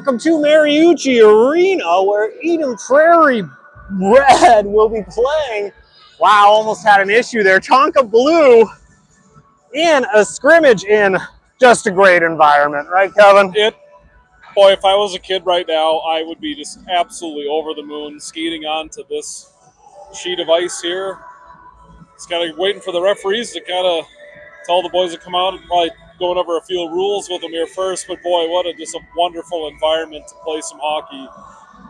welcome to Mariucci Arena, where Eden Prairie Red will be playing. Wow, almost had an issue there. Tonka Blue in a scrimmage in just a great environment, right, Kevin? Boy, if I was a kid right now, I would be just absolutely over the moon skating onto this sheet of ice here. It's kind of waiting for the referees to kind of tell the boys to come out and probably going over a few rules with them here first. But boy, just a wonderful environment to play some hockey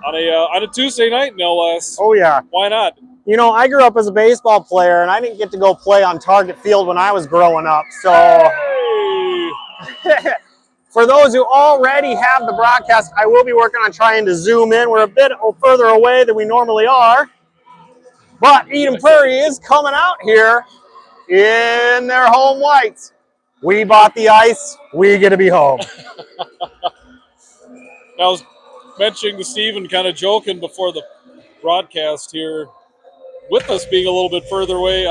on a Tuesday night, no less. Oh, yeah. Why not? You know, I grew up as a baseball player, and I didn't get to go play on Target Field when I was growing up. So, Hey! For those who already have the broadcast, I will be working on trying to zoom in. We're a bit further away than we normally are. But Eden Prairie is coming out here in their home whites. We bought the ice. We get to be home. I was mentioning to Steven, kind of joking before the broadcast here, with us being a little bit further away.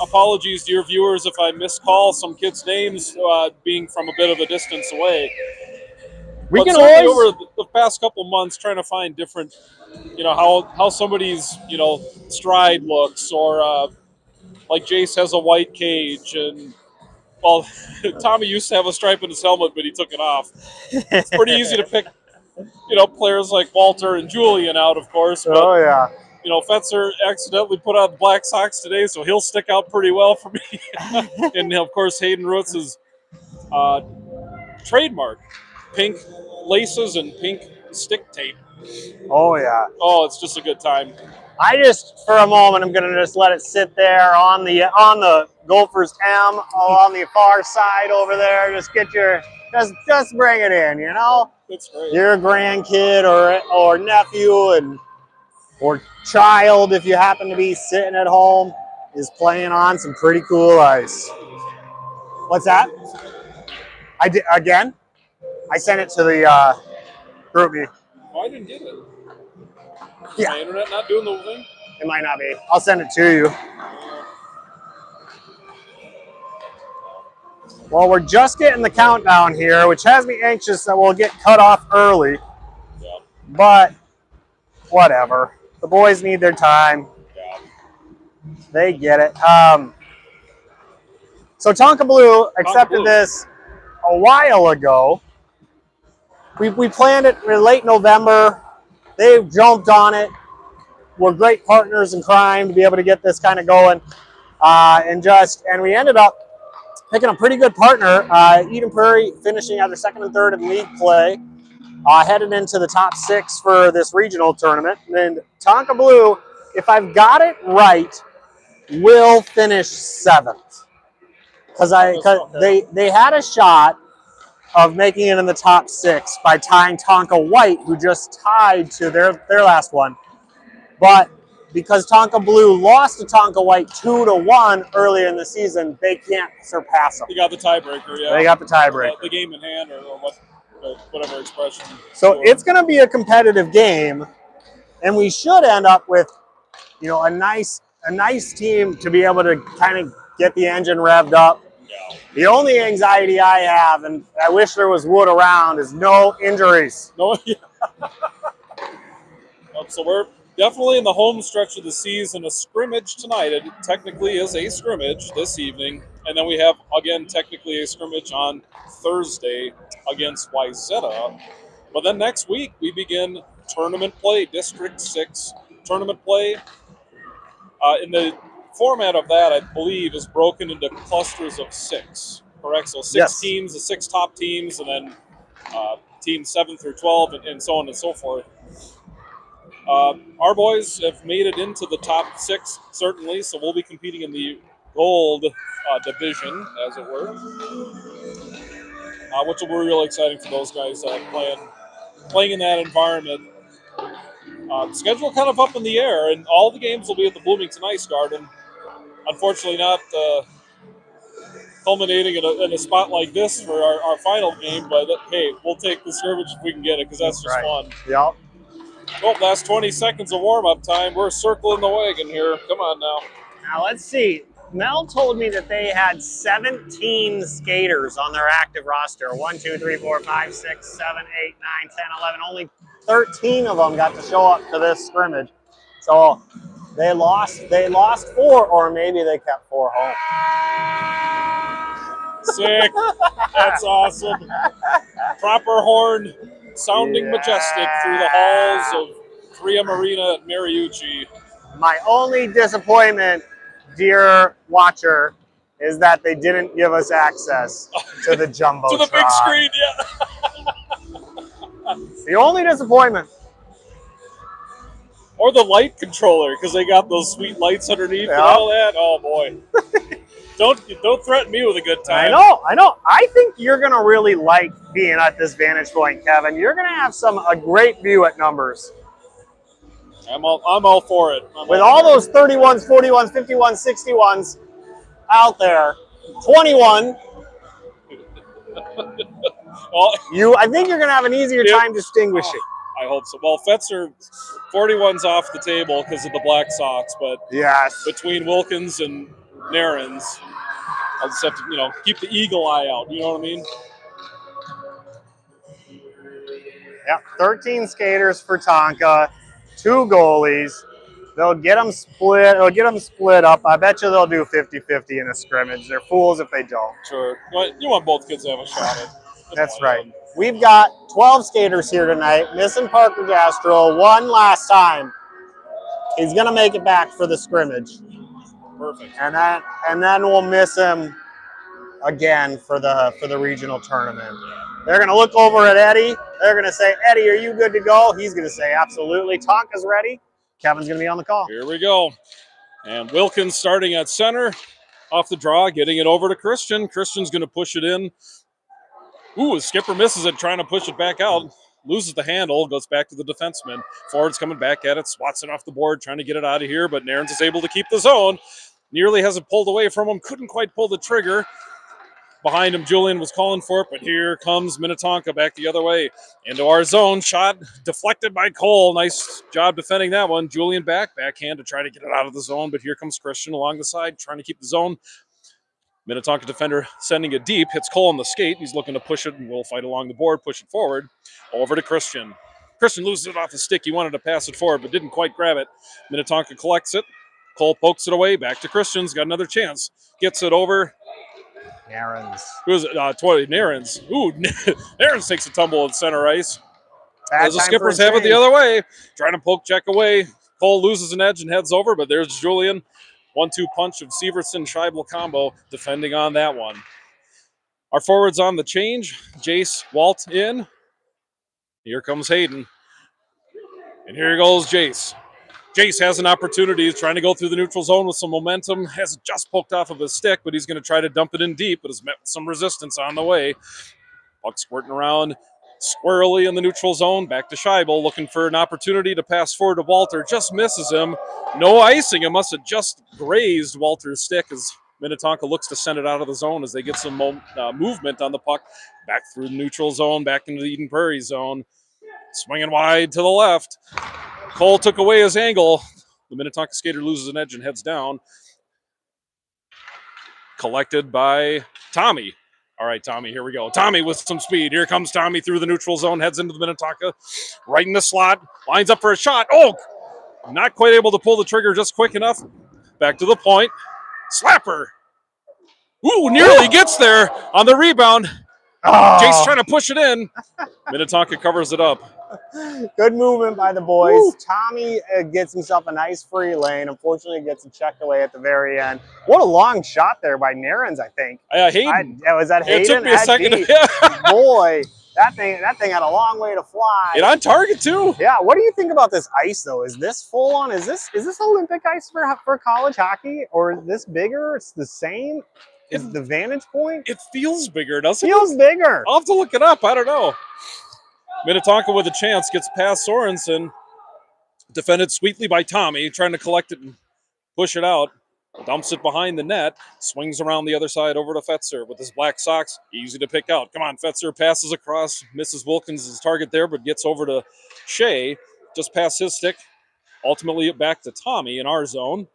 Apologies to your viewers if I miscall some kids' names, being from a bit of a distance away. We but can certainly always, over the past couple months, trying to find different, how somebody's, stride looks, or like Jace has a white cage, and well, Tommy used to have a stripe in his helmet, but he took it off. It's pretty easy to pick, players like Walter and Julian out, of course. But, oh yeah. Fetzer accidentally put on black socks today, so he'll stick out pretty well for me. And of course, Hayden Roots' trademark, pink laces and pink stick tape. Oh yeah. Oh, it's just a good time. I just, for a moment, I'm gonna just let it sit there on the Gophers M, on the far side over there. Just get your, just bring it in, That's great. Your grandkid or nephew or child, if you happen to be sitting at home, is playing on some pretty cool ice. What's that? I did again. I sent it to the group me. Oh, I didn't get it. Yeah. My internet not doing the thing? It might not be. I'll send it to you. Well, we're just getting the countdown here, which has me anxious that we'll get cut off early. Yeah. But whatever. The boys need their time. Yeah. They get it. So Tonka Blue accepted this a while ago. We planned it in late November. They jumped on it. We're great partners in crime to be able to get this kind of going. And we ended up picking a pretty good partner. Eden Prairie finishing either second and third in league play. Headed into the top 6 for this regional tournament. And Tonka Blue, if I've got it right, will finish 7th. Because they had a shot of making it in the top 6 by tying Tonka White, who just tied to their last one. But because Tonka Blue lost to Tonka White 2-1 earlier in the season, they can't surpass them. They got the tiebreaker, yeah. They got the tiebreaker. The game in hand, or whatever expression. So it's going to be a competitive game, and we should end up with, a nice team to be able to kind of get the engine revved up. Yeah. The only anxiety I have, and I wish there was wood around, is no injuries. No, yeah. So we're definitely in the home stretch of the season. A scrimmage tonight. It technically is a scrimmage this evening. And then we have, again, technically a scrimmage on Thursday against Wayzata. But then next week, we begin tournament play, District 6 tournament play. In the format of that, I believe, is broken into clusters of 6, correct? So 6 teams, the 6 top teams, and then teams 7 through 12, and so on and so forth. Our boys have made it into the top 6, certainly, so we'll be competing in the gold division, as it were, which will be really exciting for those guys playing in that environment. Schedule kind of up in the air, and all the games will be at the Bloomington Ice Garden. Unfortunately, not culminating in a spot like this for our final game, but hey, we'll take the scrimmage if we can get it, because that's just fun. Yep. Well, last 20 seconds of warm-up time. We're circling the wagon here. Come on now. Now let's see. Mel told me that they had 17 skaters on their active roster. 1, 2, 3, 4, 5, 6, 7, 8, 9, 10, 11. Only 13 of them got to show up to this scrimmage. So they lost 4, or maybe they kept 4 home. Sick. That's awesome. Proper horn sounding majestic through the halls of 3M Arena at Mariucci. My only disappointment, dear watcher, is that they didn't give us access to the Jumbotron. To the big screen, yeah. It's the only disappointment. Or the light controller, because they got those sweet lights underneath and all that. Oh boy. Don't threaten me with a good time. I know. I think you're gonna really like being at this vantage point, Kevin. You're gonna have a great view at numbers. I'm all for it. With all those 31s, 41s, 51s, 61s out there, 21. I think you're gonna have an easier time distinguishing. I hope so. Well, Fetzer, 41's off the table because of the Black Sox, but yes, between Wilkins and Narins, I'll just have to, keep the eagle eye out. You know what I mean? Yep, 13 skaters for Tonka, 2 goalies. They'll get them split. They'll get them split up. I bet you they'll do 50-50 in a scrimmage. They're fools if they don't. Sure. But you want both kids to have a shot at. That's right. We've got 12 skaters here tonight. Missing Parker Gastro one last time. He's going to make it back for the scrimmage. Perfect. And then we'll miss him again for the regional tournament. They're going to look over at Eddie. They're going to say, Eddie, are you good to go? He's going to say, absolutely. Tonka's ready. Kevin's going to be on the call. Here we go. And Wilkins starting at center. Off the draw, getting it over to Christian. Christian's going to push it in. Ooh, skipper misses it, trying to push it back out. Loses the handle, goes back to the defenseman. Forward's coming back at it, swats it off the board, trying to get it out of here, but Narins is able to keep the zone. Nearly has it pulled away from him, couldn't quite pull the trigger. Behind him, Julian was calling for it, but here comes Minnetonka back the other way. Into our zone, shot deflected by Cole. Nice job defending that one. Julian backhand to try to get it out of the zone, but here comes Christian along the side, trying to keep the zone. Minnetonka defender sending it deep, hits Cole on the skate. He's looking to push it and will fight along the board, push it forward. Over to Christian. Christian loses it off the stick. He wanted to pass it forward, but didn't quite grab it. Minnetonka collects it. Cole pokes it away. Back to Christian's. Got another chance. Gets it over. Narins. Who's it? Narins. Ooh, Narins takes a tumble at center ice. As the skippers have it the other way. Trying to poke check away. Cole loses an edge and heads over, but there's Julian. 1-2 punch of Sievertson-Scheibel combo defending on that one. Our forwards on the change. Jace, Walt in. Here comes Hayden. And here goes Jace. Jace has an opportunity. He's trying to go through the neutral zone with some momentum. Has it just poked off of his stick, but he's going to try to dump it in deep, but has met with some resistance on the way. Puck squirting around squirrely in the neutral zone. Back to Scheibel, looking for an opportunity to pass forward to Walter. Just misses him. No icing. It must have just grazed Walter's stick as Minnetonka looks to send it out of the zone as they get some movement on the puck. Back through the neutral zone, back into the Eden Prairie zone. Swinging wide to the left. Cole took away his angle. The Minnetonka skater loses an edge and heads down. Collected by Tommy. All right, Tommy, here we go. Tommy with some speed. Here comes Tommy through the neutral zone, heads into the Minnetonka, right in the slot, lines up for a shot. Oh, not quite able to pull the trigger just quick enough. Back to the point. Slapper. Ooh, nearly gets there on the rebound. Oh. Jace trying to push it in. Minnetonka covers it up. Good movement by the boys. Woo. Tommy gets himself a nice free lane. Unfortunately, gets it checked away at the very end. What a long shot there by Narins, I think. Hayden. Was that Hayden? It took me a second. Boy, that thing had a long way to fly. And on target too. Yeah. What do you think about this ice though? Is this full on? Is this Olympic ice for college hockey, or is this bigger? It's the same. Is the vantage point? It feels bigger, doesn't it? Feels bigger. I'll have to look it up. I don't know. Minnetonka with a chance gets past Sorensen. Defended sweetly by Tommy, trying to collect it and push it out. Dumps it behind the net. Swings around the other side over to Fetzer with his Black Sox. Easy to pick out. Come on, Fetzer passes across. Misses Wilkins' target there, but gets over to Shea. Just past his stick. Ultimately back to Tommy in our zone.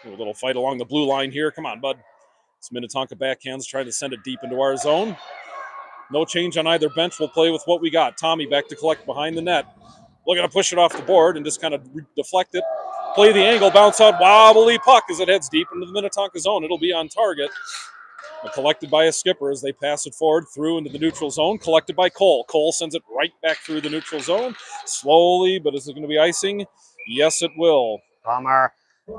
A little fight along the blue line here. Come on, bud. It's Minnetonka backhands trying to send it deep into our zone. No change on either bench. We'll play with what we got. Tommy back to collect behind the net. Looking to push it off the board and just kind of deflect it. Play the angle, bounce out, wobbly puck as it heads deep into the Minnetonka zone. It'll be on target. But collected by a skipper as they pass it forward through into the neutral zone. Collected by Cole. Cole sends it right back through the neutral zone. Slowly, but is it going to be icing? Yes, it will. Bummer.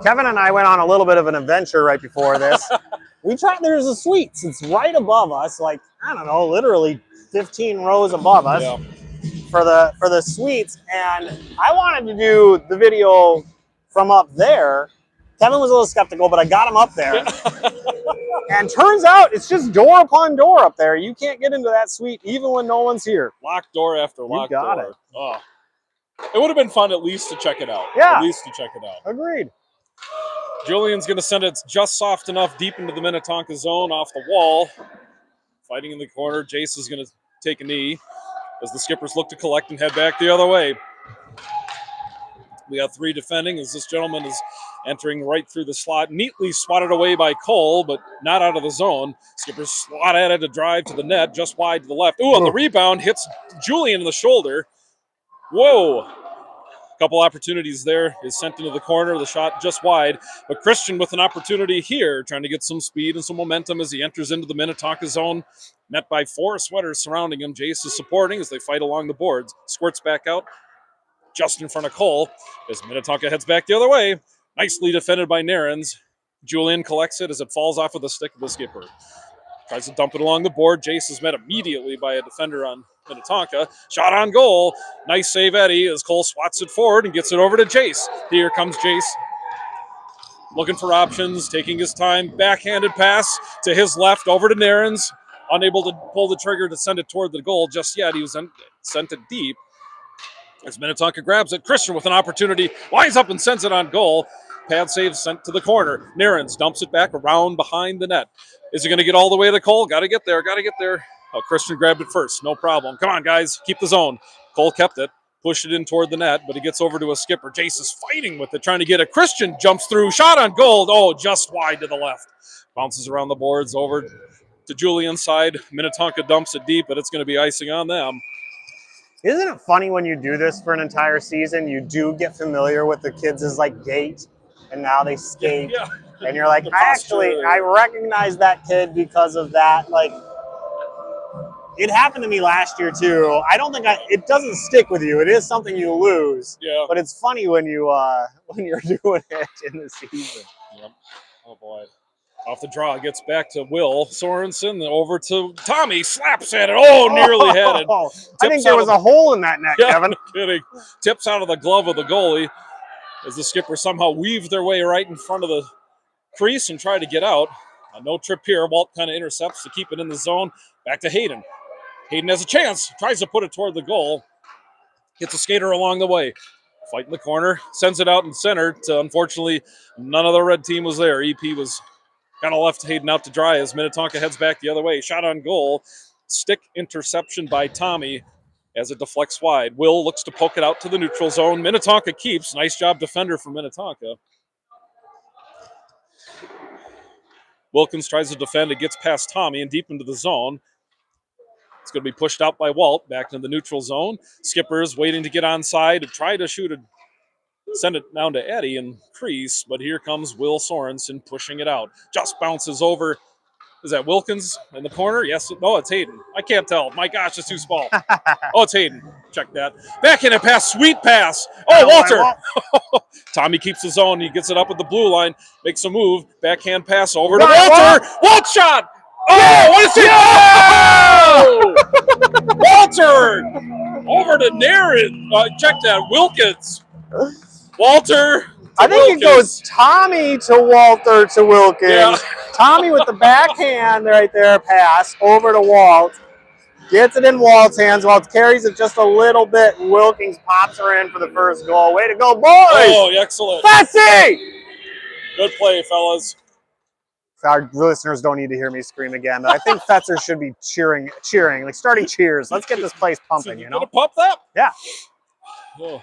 Kevin and I went on a little bit of an adventure right before this. We tried, there's a Sweets. It's right above us, like, I don't know, literally 15 rows above us. Yeah. For the Sweets, and I wanted to do the video from up there. Kevin was a little skeptical, but I got him up there. And turns out it's just door upon door up there. You can't get into that suite even when no one's here. Locked door after locked door. You got it. Oh. It would have been fun at least to check it out. Yeah. At least to check it out. Agreed. Julian's going to send it just soft enough deep into the Minnetonka zone off the wall. Fighting in the corner. Jace is going to take a knee as the skippers look to collect and head back the other way. We got 3 defending as this gentleman is entering right through the slot. Neatly swatted away by Cole, but not out of the zone. Skippers slot at it to drive to the net, just wide to the left. Ooh, on the rebound, hits Julian in the shoulder. Whoa. Couple opportunities there. Is sent into the corner. The shot just wide. But Christian with an opportunity here, trying to get some speed and some momentum as he enters into the Minnetonka zone. Met by 4 sweaters surrounding him. Jace is supporting as they fight along the boards. Squirts back out just in front of Cole as Minnetonka heads back the other way. Nicely defended by Narens. Julian collects it as it falls off of the stick of the skipper. Tries to dump it along the board. Jace is met immediately by a defender on Minnetonka. Shot on goal. Nice save, Eddie, as Cole swats it forward and gets it over to Jace. Here comes Jace. Looking for options, taking his time. Backhanded pass to his left over to Narens. Unable to pull the trigger to send it toward the goal just yet. He was sent it deep. As Minnetonka grabs it, Christian with an opportunity, lines up and sends it on goal. Pad save sent to the corner. Narens dumps it back around behind the net. Is he going to get all the way to Cole? Got to get there, got to get there. Oh, Christian grabbed it first, no problem. Come on, guys, keep the zone. Cole kept it, pushed it in toward the net, but he gets over to a skipper. Jace is fighting with it, trying to get it. Christian jumps through, shot on goal. Oh, just wide to the left. Bounces around the boards over to Julian's side. Minnetonka dumps it deep, but it's going to be icing on them. Isn't it funny when you do this for an entire season, you do get familiar with the kids' like gait, and now they skate, Yeah. and you're like, I recognize that kid because of that. Like, it happened to me last year too. I don't think it doesn't stick with you. It is something you lose. Yeah. But it's funny when you're doing it in the season. Yep. Oh boy. Off the draw, gets back to Will Sorensen, over to Tommy, slaps at it. Oh, nearly had it. I think there was a hole in that net, Kevin. No kidding. Tips out of the glove of the goalie as the skipper somehow weaved their way right in front of the crease and tried to get out. No trip here. Walt kind of intercepts to keep it in the zone. Back to Hayden. Hayden has a chance. Tries to put it toward the goal. Hits a skater along the way. Fight in the corner. Sends it out in center. Unfortunately, none of the red team was there. EP was kind of left Hayden out to dry as Minnetonka heads back the other way. Shot on goal. Stick interception by Tommy as it deflects wide. Will looks to poke it out to the neutral zone. Minnetonka keeps. Nice job defender from Minnetonka. Wilkins tries to defend. It gets past Tommy and deep into the zone. It's going to be pushed out by Walt back into the neutral zone. Skipper's waiting to get onside to try to send it down to Eddie and crease, but here comes Will Sorensen pushing it out. Just bounces over. Is that Wilkins in the corner? Yes. No, it's Hayden. I can't tell. My gosh, it's too small. Oh, it's Hayden. Check that. Backhand pass. Sweet pass. Oh, Walter. Tommy keeps his own. He gets it up at the blue line. Makes a move. Backhand pass over to Walter. Walt shot. Oh, what is it? Oh! Walter. Over to Naren. Check that. Wilkins. Walter. I think it goes Tommy to Walter to Wilkins. Yeah. Tommy with the backhand right there, pass over to Walt. Gets it in Walt's hands. Walt carries it just a little bit. Wilkins pops her in for the first goal. Way to go, boys! Oh, excellent. Betsy! Good play, fellas. Our listeners don't need to hear me scream again, but I think Fetzer should be cheering, like starting cheers. Let's get this place pumping, so you know? Gonna pump that? Yeah. Oh,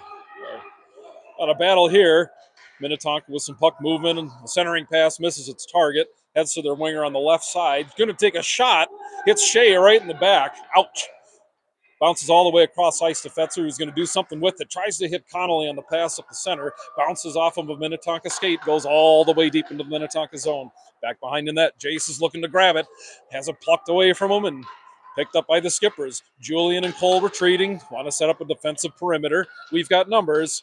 on a battle here. Minnetonka with some puck movement, and the centering pass misses its target. Heads to their winger on the left side. Going to take a shot. Hits Shea right in the back. Ouch. Bounces all the way across ice to Fetzer, who's going to do something with it. Tries to hit Connolly on the pass up the center. Bounces off of a Minnetonka skate. Goes all the way deep into the Minnetonka zone. Back behind the net. Jace is looking to grab it. Has it plucked away from him and picked up by the skippers. Julian and Cole retreating. Want to set up a defensive perimeter. We've got numbers.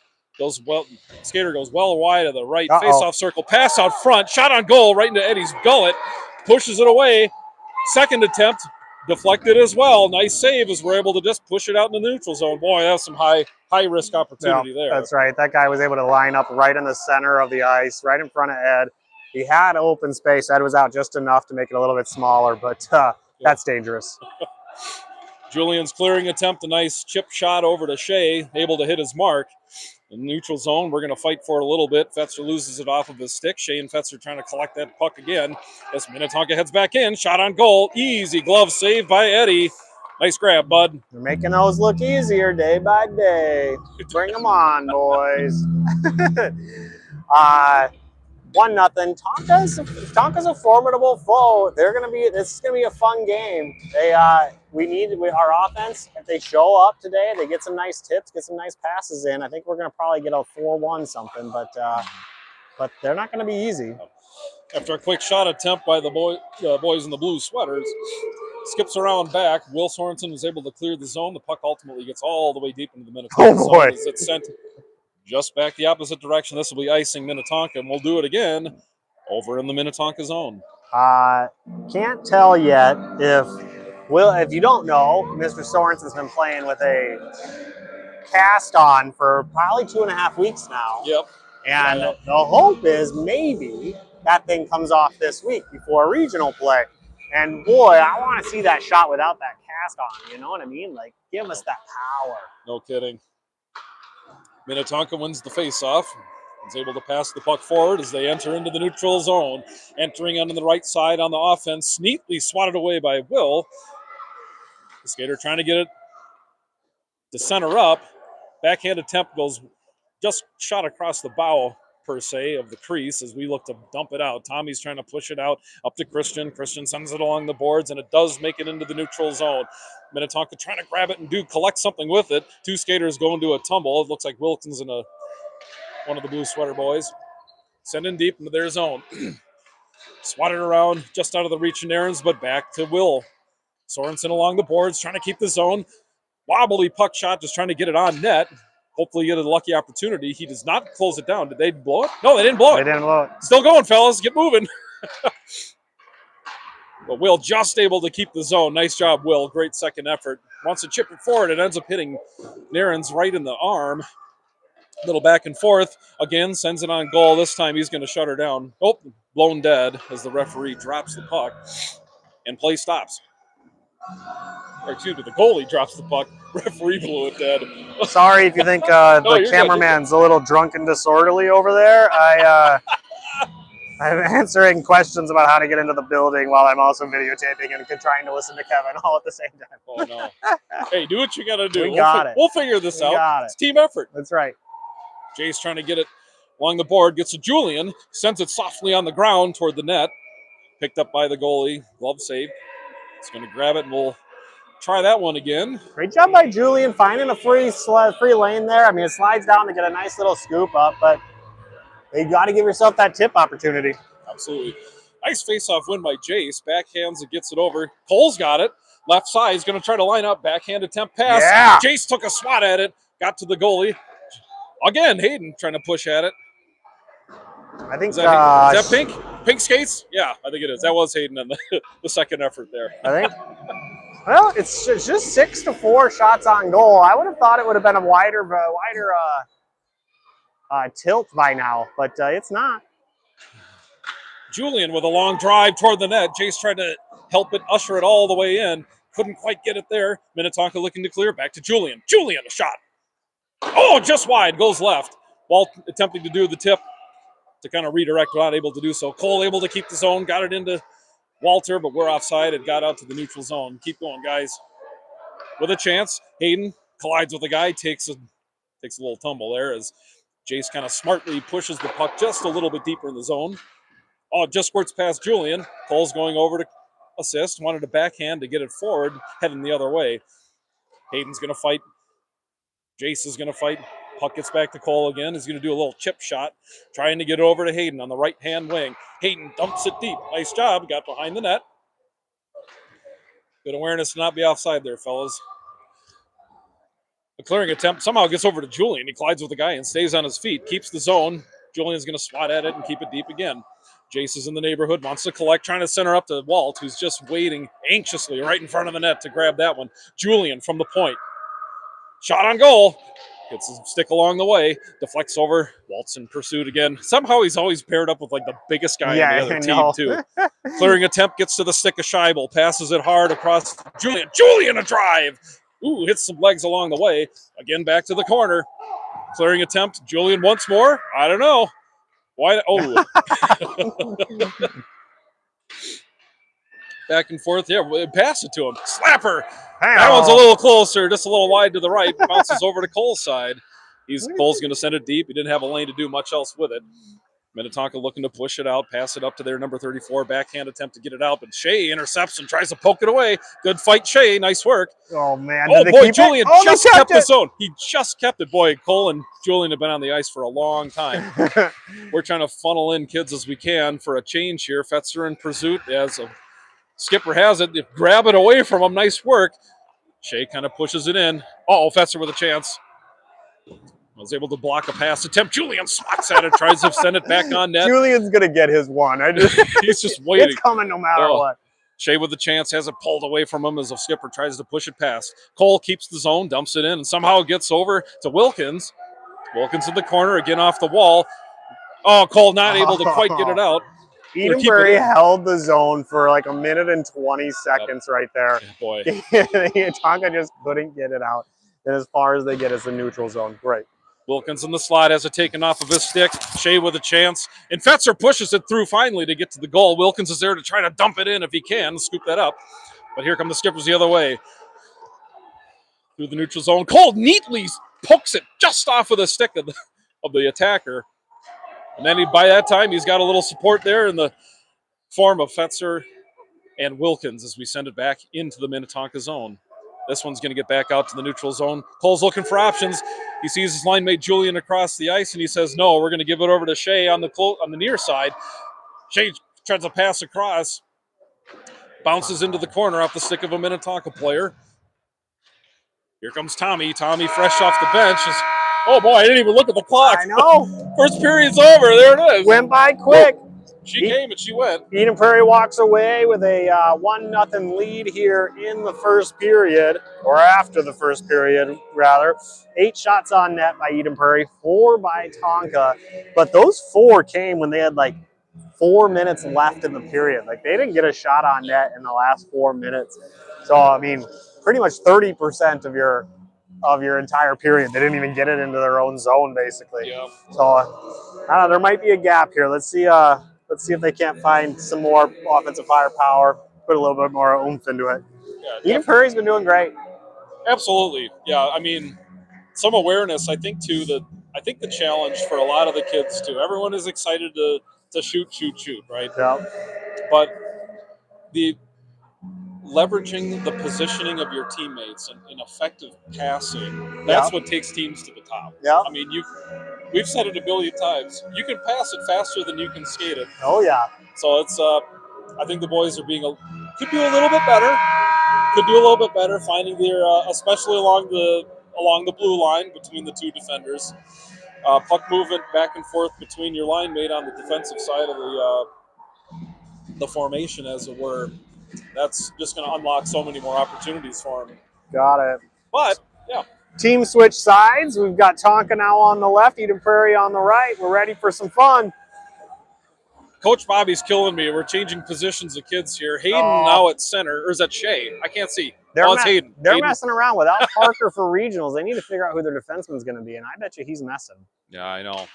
Skater goes well wide of the right. Face-off circle. Pass out front. Shot on goal right into Eddie's gullet. Pushes it away. Second attempt. Deflected as well. Nice save as we're able to just push it out in the neutral zone. Boy, that's some high risk opportunity there. That's right. That guy was able to line up right in the center of the ice, right in front of Ed. He had open space. Ed was out just enough to make it a little bit smaller, but that's dangerous. Julian's clearing attempt, a nice chip shot over to Shea, able to hit his mark. In the neutral zone, we're going to fight for it a little bit. Fetzer loses it off of his stick. Shea and Fetzer trying to collect that puck again. As Minnetonka heads back in, shot on goal. Easy glove save by Eddie. Nice grab, bud. We're making those look easier day by day. Bring them on, boys. 1-0. Tonka's a formidable foe. This is gonna be a fun game. Our offense. If they show up today, they get some nice tips, get some nice passes in. I think we're gonna probably get a 4-1 something, but they're not gonna be easy. After a quick shot attempt by the boys in the blue sweaters, skips around back. Will Sorensen was able to clear the zone. The puck ultimately gets all the way deep into the Minnetonka zone as it's sent just back the opposite direction. This will be icing Minnetonka, and we'll do it again over in the Minnetonka zone. Can't tell yet if you don't know, Mr. Sorensen's been playing with a cast on for probably 2.5 weeks now. Yep. And the hope is maybe that thing comes off this week before regional play. And boy, I want to see that shot without that cast on. You know what I mean? Like, give us that power. No kidding. Minnetonka wins the faceoff. Is able to pass the puck forward as they enter into the neutral zone. Entering onto the right side on the offense. Neatly swatted away by Will. The skater trying to get it to center up. Backhand attempt goes just shot across the bow, per se, of the crease as we look to dump it out. Tommy's trying to push it out up to Christian. Christian sends it along the boards, and it does make it into the neutral zone. Minnetonka trying to grab it and collect something with it. Two skaters go into a tumble. It looks like Wilkins and one of the blue sweater boys. Sending deep into their zone. Swatted around just out of the reach of Nairns, but back to Will. Sorensen along the boards, trying to keep the zone. Wobbly puck shot, just trying to get it on net. Hopefully get a lucky opportunity. He does not close it down. Did they blow it? No, they didn't blow it. They didn't blow it. Still going, fellas. Get moving. But Will just able to keep the zone. Nice job, Will. Great second effort. Wants to chip it forward. It ends up hitting Nairns right in the arm. Little back and forth. Again, sends it on goal. This time he's going to shut her down. Oh, blown dead as the referee drops the puck. And play stops. Or excuse me, the goalie drops the puck. Referee blew it dead. Sorry if you think the cameraman's a little drunk and disorderly over there. I'm answering questions about how to get into the building while I'm also videotaping and trying to listen to Kevin all at the same time. Oh, no. Hey, do what you got to do. We'll figure this out. It's team effort. That's right. Jay's trying to get it along the board. Gets to Julian. Sends it softly on the ground toward the net. Picked up by the goalie. Glove save. He's going to grab it, and we'll try that one again. Great job by Julian finding a free lane there. I mean, it slides down to get a nice little scoop up, but you got to give yourself that tip opportunity. Absolutely. Nice face-off win by Jace. Backhands it, gets it over. Cole's got it. Left side. He's going to try to line up. Backhand attempt pass. Yeah. Jace took a swat at it. Got to the goalie. Again, Hayden trying to push at it. I think is that Pink? Pink skates? Yeah, I think it is. That was Hayden on the second effort there. I think. Well, it's just 6-4 shots on goal. I would have thought it would have been a wider tilt by now, but it's not. Julian with a long drive toward the net. Jace tried to help it, usher it all the way in. Couldn't quite get it there. Minnetonka looking to clear. Back to Julian. Julian, a shot. Oh, just wide. Goes left. Walt attempting to do the tip to kind of redirect, not able to do so. Cole able to keep the zone. Got it into Walter, but we're offside. It got out to the neutral zone. Keep going, guys. With a chance. Hayden collides with the guy. Takes a little tumble there as Jace kind of smartly pushes the puck just a little bit deeper in the zone. Oh, it just squirts past Julian. Cole's going over to assist. Wanted a backhand to get it forward, heading the other way. Hayden's going to fight. Jace is going to fight. Puck gets back to Cole again. He's going to do a little chip shot, trying to get it over to Hayden on the right-hand wing. Hayden dumps it deep. Nice job. Got behind the net. Good awareness to not be offside there, fellas. The clearing attempt somehow gets over to Julian. He collides with the guy and stays on his feet. Keeps the zone. Julian's going to swat at it and keep it deep again. Jace is in the neighborhood, wants to collect, trying to center up to Walt, who's just waiting anxiously right in front of the net to grab that one. Julian from the point. Shot on goal. Gets his stick along the way. Deflects over. Walt's in pursuit again. Somehow he's always paired up with like the biggest guy on the other team, too. Clearing attempt gets to the stick of Scheibel. Passes it hard across Julian. Julian, a drive. Ooh, hits some legs along the way. Again, back to the corner. Clearing attempt. Julian once more. I don't know. Why? Oh. Back and forth. Yeah, pass it to him. Slapper. That one's a little closer, just a little wide to the right. Bounces over to Cole's side. Cole's going to send it deep. He didn't have a lane to do much else with it. Minnetonka looking to push it out, pass it up to their number 34. Backhand attempt to get it out, but Shea intercepts and tries to poke it away. Good fight, Shea. Nice work. Oh, man. Oh, boy, Julian just kept the zone. He just kept it. Boy, Cole and Julian have been on the ice for a long time. We're trying to funnel in kids as we can for a change here. Fetzer in pursuit as a skipper has it. Grab it away from him. Nice work. Shea kind of pushes it in. Oh, Fetzer with a chance. Was able to block a pass attempt. Julian swats at it, tries to send it back on net. Julian's going to get his one. He's just waiting. It's coming no matter what. Shea with the chance, has it pulled away from him as the skipper tries to push it past. Cole keeps the zone, dumps it in, and somehow gets over to Wilkins. Wilkins in the corner, again off the wall. Oh, Cole not able to quite get it out. Edenbury held the zone for like a minute and 20 seconds right there. Yeah, boy. Tonka just couldn't get it out. And as far as they get, it's the neutral zone. Great. Wilkins in the slot has it taken off of his stick. Shea with a chance. And Fetzer pushes it through finally to get to the goal. Wilkins is there to try to dump it in if he can, scoop that up. But here come the skippers the other way. Through the neutral zone. Cole neatly pokes it just off of the stick of the attacker. And then by that time, he's got a little support there in the form of Fetzer and Wilkins as we send it back into the Minnetonka zone. This one's going to get back out to the neutral zone. Cole's looking for options. He sees his line mate Julian across the ice, and he says, no, we're going to give it over to Shea on the near side. Shea tries to pass across. Bounces into the corner off the stick of a Minnetonka player. Here comes Tommy. Tommy fresh off the bench. Oh, boy, I didn't even look at the clock. I know. First period's over. There it is. Went by quick. She came and she went. Eden Prairie walks away with a 1-0 lead here in the first period, or after the first period, rather. 8 shots on net by Eden Prairie, 4 by Tonka. But those 4 came when they had like 4 minutes left in the period. Like, they didn't get a shot on net in the last 4 minutes. So, I mean, pretty much 30% of your entire period. They didn't even get it into their own zone, basically. Yeah. So, there might be a gap here. Let's see if they can't find some more offensive firepower, put a little bit more oomph into it. Yeah, Eden Prairie's been doing great. Absolutely. Yeah, I mean, some awareness, I think, too, I think the challenge for a lot of the kids, too, everyone is excited to shoot, right? Yeah. But the leveraging the positioning of your teammates and effective passing, that's what takes teams to the top. Yeah. I mean, we've said it a billion times. You can pass it faster than you can skate it. Oh, yeah. So it's, I think the boys are could do a little bit better. Could do a little bit better finding their, especially along the blue line between the 2 defenders. Puck movement back and forth between your line mate on the defensive side of the formation, as it were. That's just going to unlock so many more opportunities for them. Got it. But, yeah. Team switch sides. We've got Tonka now on the left, Eden Prairie on the right. We're ready for some fun. Coach Bobby's killing me. We're changing positions of kids here. Hayden now at center. Or is that Shea? I can't see. It's Hayden. They're messing around without Parker for regionals. They need to figure out who their defenseman's going to be, and I bet you he's messing. Yeah, I know.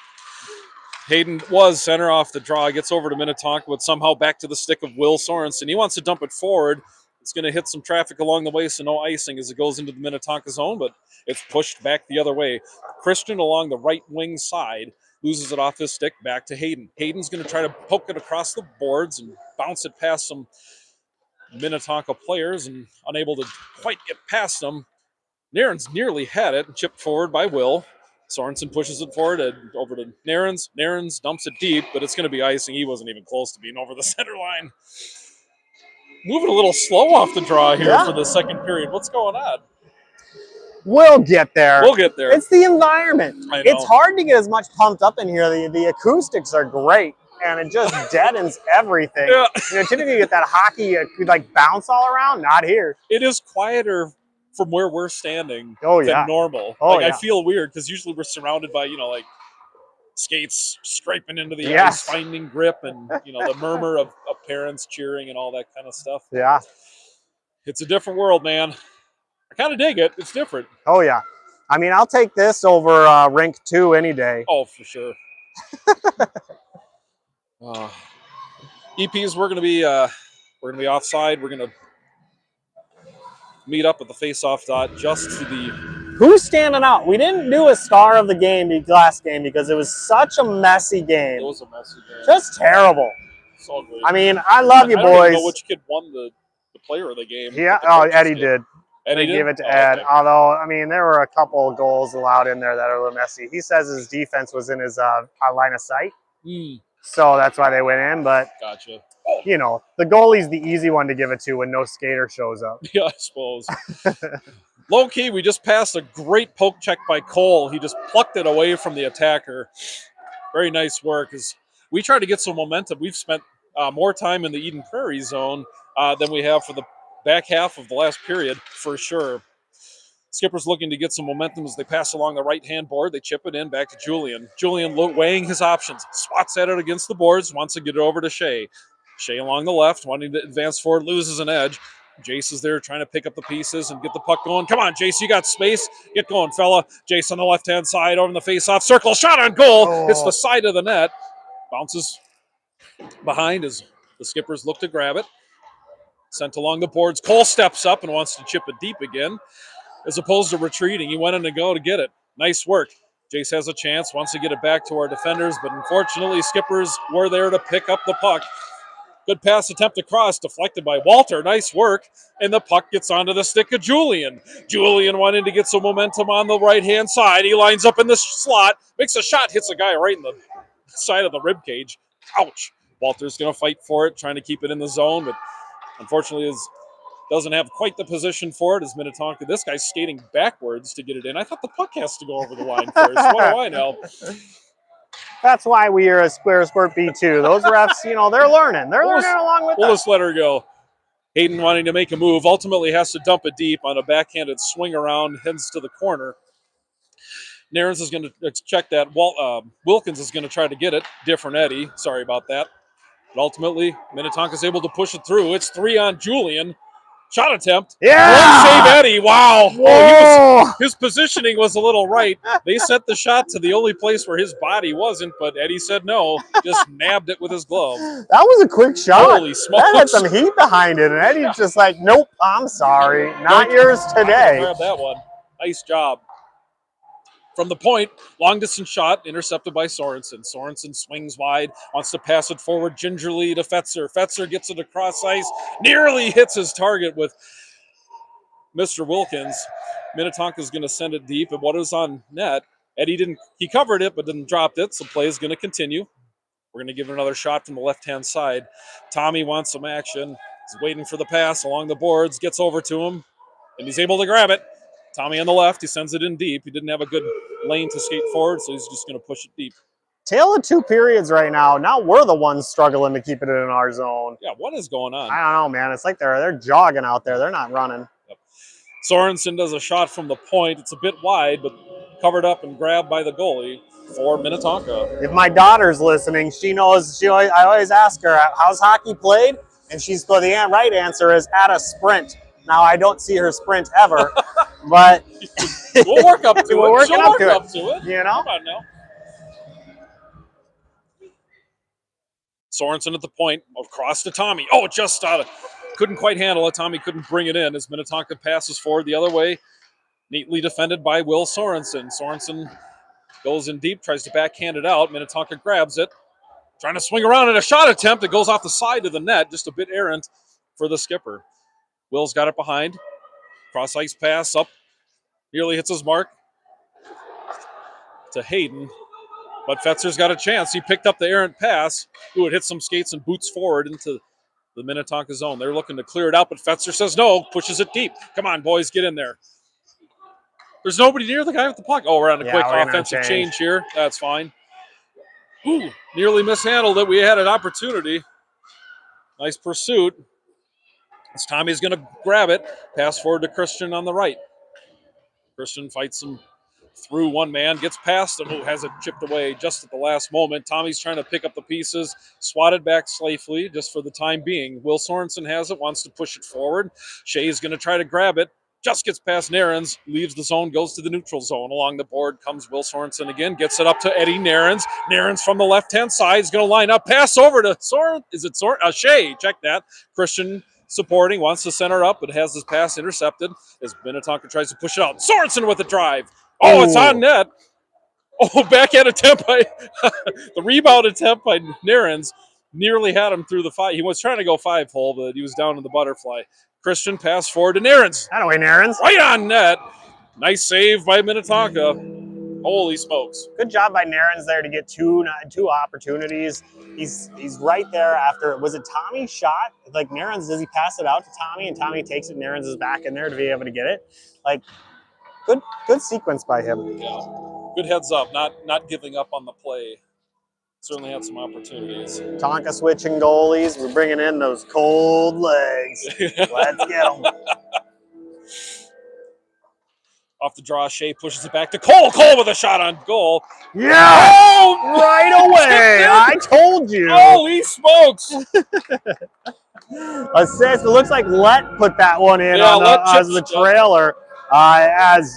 Hayden was center off the draw. Gets over to Minnetonka, but somehow back to the stick of Will Sorensen. He wants to dump it forward. It's going to hit some traffic along the way, so no icing as it goes into the Minnetonka zone, but it's pushed back the other way. Christian along the right wing side loses it off his stick back to Hayden. Hayden's going to try to poke it across the boards and bounce it past some Minnetonka players and unable to quite get past them. Nairn's nearly had it and chipped forward by Will. Sorensen pushes it forward and over to Nairns. Nairns dumps it deep, but it's going to be icing. He wasn't even close to being over the center line. Moving a little slow off the draw here for the second period. What's going on? We'll get there. We'll get there. It's the environment. I know. It's hard to get as much pumped up in here. The acoustics are great, and it just deadens everything. Yeah. Typically you get that hockey like bounce all around. Not here. It is quieter from where we're standing than normal. I feel weird because usually we're surrounded by, like skates scraping into the ice, finding grip, and the murmur of parents cheering and all that kind of stuff. Yeah. It's a different world, man. I kind of dig it. It's different. Oh, yeah. I mean, I'll take this over Rink 2 any day. Oh, for sure. EPs, we're gonna be offside. We're gonna meet up at the face-off dot just to the. Who's standing out? We didn't do a star of the game, the last game, because it was such a messy game. It was a messy game. Just terrible. So good. I mean, I love you, boys. I don't even know which kid won the player of the game. Yeah, Eddie did. Eddie gave it to Ed. Okay. Although, I mean, there were a couple of goals allowed in there that are a little messy. He says his defense was in his line of sight. So that's why they went in. But, gotcha. The goalie's the easy one to give it to when no skater shows up. Yeah, I suppose. Low key, we just passed a great poke check by Cole. He just plucked it away from the attacker. Very nice work. As we try to get some momentum, we've spent more time in the Eden Prairie zone than we have for the back half of the last period, for sure. Skipper's looking to get some momentum as they pass along the right-hand board. They chip it in back to Julian. Julian weighing his options. Swats at it against the boards. Wants to get it over to Shea. Shea along the left, wanting to advance forward, loses an edge. Jace is there trying to pick up the pieces and get the puck going. Come on, Jace, you got space. Get going, fella. Jace on the left-hand side over in the face-off circle. Shot on goal. It's the side of the net. Bounces behind as the Skippers look to grab it. Sent along the boards. Cole steps up and wants to chip it deep again. As opposed to retreating, he went in to go to get it. Nice work. Jace has a chance, wants to get it back to our defenders, but unfortunately, Skippers were there to pick up the puck. Good pass attempt across, deflected by Walter. Nice work. And the puck gets onto the stick of Julian. Julian wanted to get some momentum on the right-hand side. He lines up in the slot, makes a shot, hits a guy right in the side of the rib cage. Ouch. Walter's going to fight for it, trying to keep it in the zone, but unfortunately doesn't have quite the position for it as Minnetonka. This guy's skating backwards to get it in. I thought the puck has to go over the line first. What do I know? That's why we are a Square Sport B2. Those refs, they're learning. They're learning along with us. We'll just let her go. Hayden wanting to make a move, ultimately has to dump it deep on a backhanded swing around, heads to the corner. Nairns is going to check that. Wilkins is going to try to get it. Different Eddie. Sorry about that. But ultimately, Minnetonka's able to push it through. It's 3 on Julian. Shot attempt. Yeah. One save, Eddie. Wow. Oh, his positioning was a little right. They sent the shot to the only place where his body wasn't, but Eddie said no. Just nabbed it with his glove. That was a quick shot. Holy smokes. That had some heat behind it, and Eddie's just like, nope, I'm sorry. Not yours today. Grab that one. Nice job. From the point, long-distance shot, intercepted by Sorensen. Sorensen swings wide, wants to pass it forward gingerly to Fetzer. Fetzer gets it across ice, nearly hits his target with Mr. Wilkins. Minnetonka's going to send it deep, and what is on net? Eddie he covered it, but didn't drop it, so play is going to continue. We're going to give it another shot from the left-hand side. Tommy wants some action. He's waiting for the pass along the boards, gets over to him, and he's able to grab it. Tommy on the left, he sends it in deep. He didn't have a good lane to skate forward, so he's just going to push it deep. Tale of 2 periods right now. Now we're the ones struggling to keep it in our zone. Yeah, what is going on? I don't know, man. It's like they're jogging out there. They're not running. Yep. Sorensen does a shot from the point. It's a bit wide, but covered up and grabbed by the goalie for Minnetonka. If my daughter's listening, she knows. I always ask her, how's hockey played? And the right answer is at a sprint. Now, I don't see her sprint ever, but we'll work up to it. We're working up to it. You know? Come on now. Sorensen at the point, across to Tommy. Oh, just out of couldn't quite handle it. Tommy couldn't bring it in as Minnetonka passes forward the other way. Neatly defended by Will Sorensen. Sorensen goes in deep, tries to backhand it out. Minnetonka grabs it. Trying to swing around in a shot attempt. It goes off the side of the net, just a bit errant for the skipper. Will's got it behind. Cross ice pass up. Nearly hits his mark to Hayden. But Fetzer's got a chance. He picked up the errant pass. Ooh, it hits some skates and boots forward into the Minnetonka zone. They're looking to clear it out, but Fetzer says no, pushes it deep. Come on, boys, get in there. There's nobody near the guy with the puck. Oh, we're on a quick offensive change here. That's fine. Ooh, nearly mishandled it. We had an opportunity. Nice pursuit. As Tommy's going to grab it. Pass forward to Christian on the right. Christian fights him through one man, gets past him, who has it chipped away just at the last moment. Tommy's trying to pick up the pieces, swatted back safely just for the time being. Will Sorensen has it, wants to push it forward. Shea's going to try to grab it, just gets past Narens, leaves the zone, goes to the neutral zone. Along the board comes Will Sorensen again, gets it up to Eddie Narens. Narens from the left-hand side is going to line up, pass over to Shea, check that. Christian supporting, wants to center up, but has his pass intercepted as Minnetonka tries to push it out. Sorensen with a drive. Oh, it's on net. Oh, backhand attempt by the rebound attempt by Narens. Nearly had him through the five. He was trying to go 5-hole, but he was down in the butterfly. Christian pass forward to Narens. That way, Narens. Right on net. Nice save by Minnetonka. Holy smokes. Good job by Narens there to get two opportunities. He's right there after, was it Tommy's shot? Like Narens, does he pass it out to Tommy and Tommy takes it, Narens is back in there to be able to get it? Like, good sequence by him. Yeah. Good heads up, not giving up on the play. Certainly had some opportunities. Tonka switching goalies. We're bringing in those cold legs. Let's get them. Off the draw, Shea pushes it back to Cole. Cole with a shot on goal. Yeah! Oh! Right away! I told you. Holy smokes! Assist. It looks like Let put that one in as the trailer. As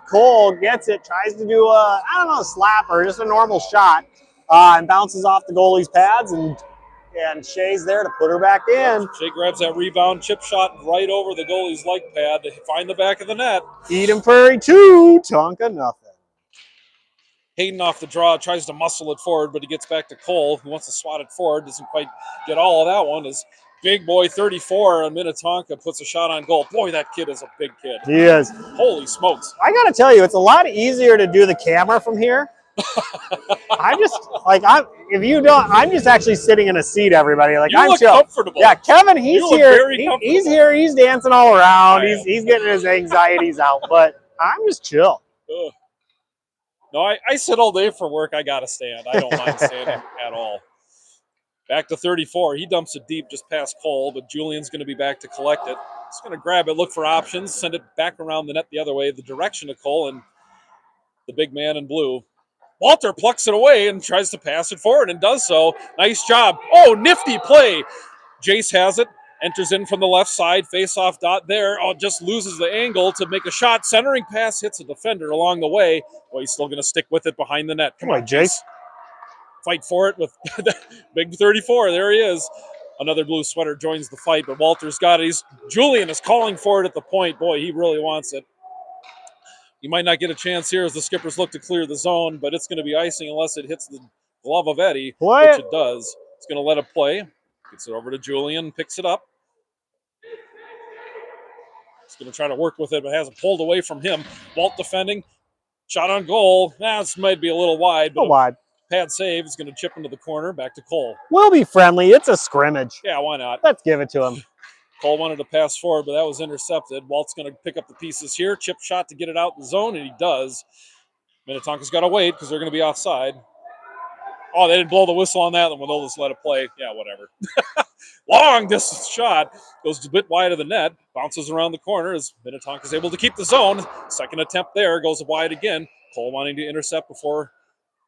Cole gets it, tries to do a slap or just a normal shot, and bounces off the goalie's pads, and Shea's there to put her back in. Shea grabs that rebound, chip shot right over the goalie's leg pad to find the back of the net. Eden Prairie 2, Tonka nothing. Hayden off the draw, tries to muscle it forward, but he gets back to Cole, who wants to swat it forward, doesn't quite get all of that one. As big boy 34 on Minnetonka puts a shot on goal. Boy, that kid is a big kid. He is. Holy smokes. I got to tell you, it's a lot easier to do the camera from here. I'm just actually sitting in a seat, everybody. Like, I'm chill. Comfortable. Yeah, Kevin, he's here. He's here. He's dancing all around. He's getting his anxieties out, but I'm just chill. No, I sit all day for work. I got to stand. I don't mind standing at all. Back to 34. He dumps it deep just past Cole, but Julian's going to be back to collect it. He's going to grab it, look for options, send it back around the net the other way, the direction of Cole and the big man in blue. Walter plucks it away and tries to pass it forward and does so. Nice job. Oh, nifty play. Jace has it, enters in from the left side, face-off dot there. Oh, just loses the angle to make a shot. Centering pass hits a defender along the way. Well, he's still going to stick with it behind the net. Come on, Jace. Fight for it with big 34. There he is. Another blue sweater joins the fight, but Walter's got it. Julian is calling for it at the point. Boy, he really wants it. He might not get a chance here as the skippers look to clear the zone, but it's going to be icing unless it hits the glove of Eddie, which it does. It's going to let it play. Gets it over to Julian, picks it up. He's going to try to work with it, but has it pulled away from him. Walt defending. Shot on goal. This might be a little wide, but wide. Pad save is going to chip into the corner. Back to Cole. We'll be friendly. It's a scrimmage. Yeah, why not? Let's give it to him. Cole wanted to pass forward, but that was intercepted. Walt's going to pick up the pieces here. Chip shot to get it out in the zone, and he does. Minnetonka's got to wait because they're going to be offside. Oh, they didn't blow the whistle on that one. They'll just let it play. Yeah, whatever. Long distance shot. Goes a bit wide of the net. Bounces around the corner as Minnetonka's able to keep the zone. Second attempt there. Goes wide again. Cole wanting to intercept before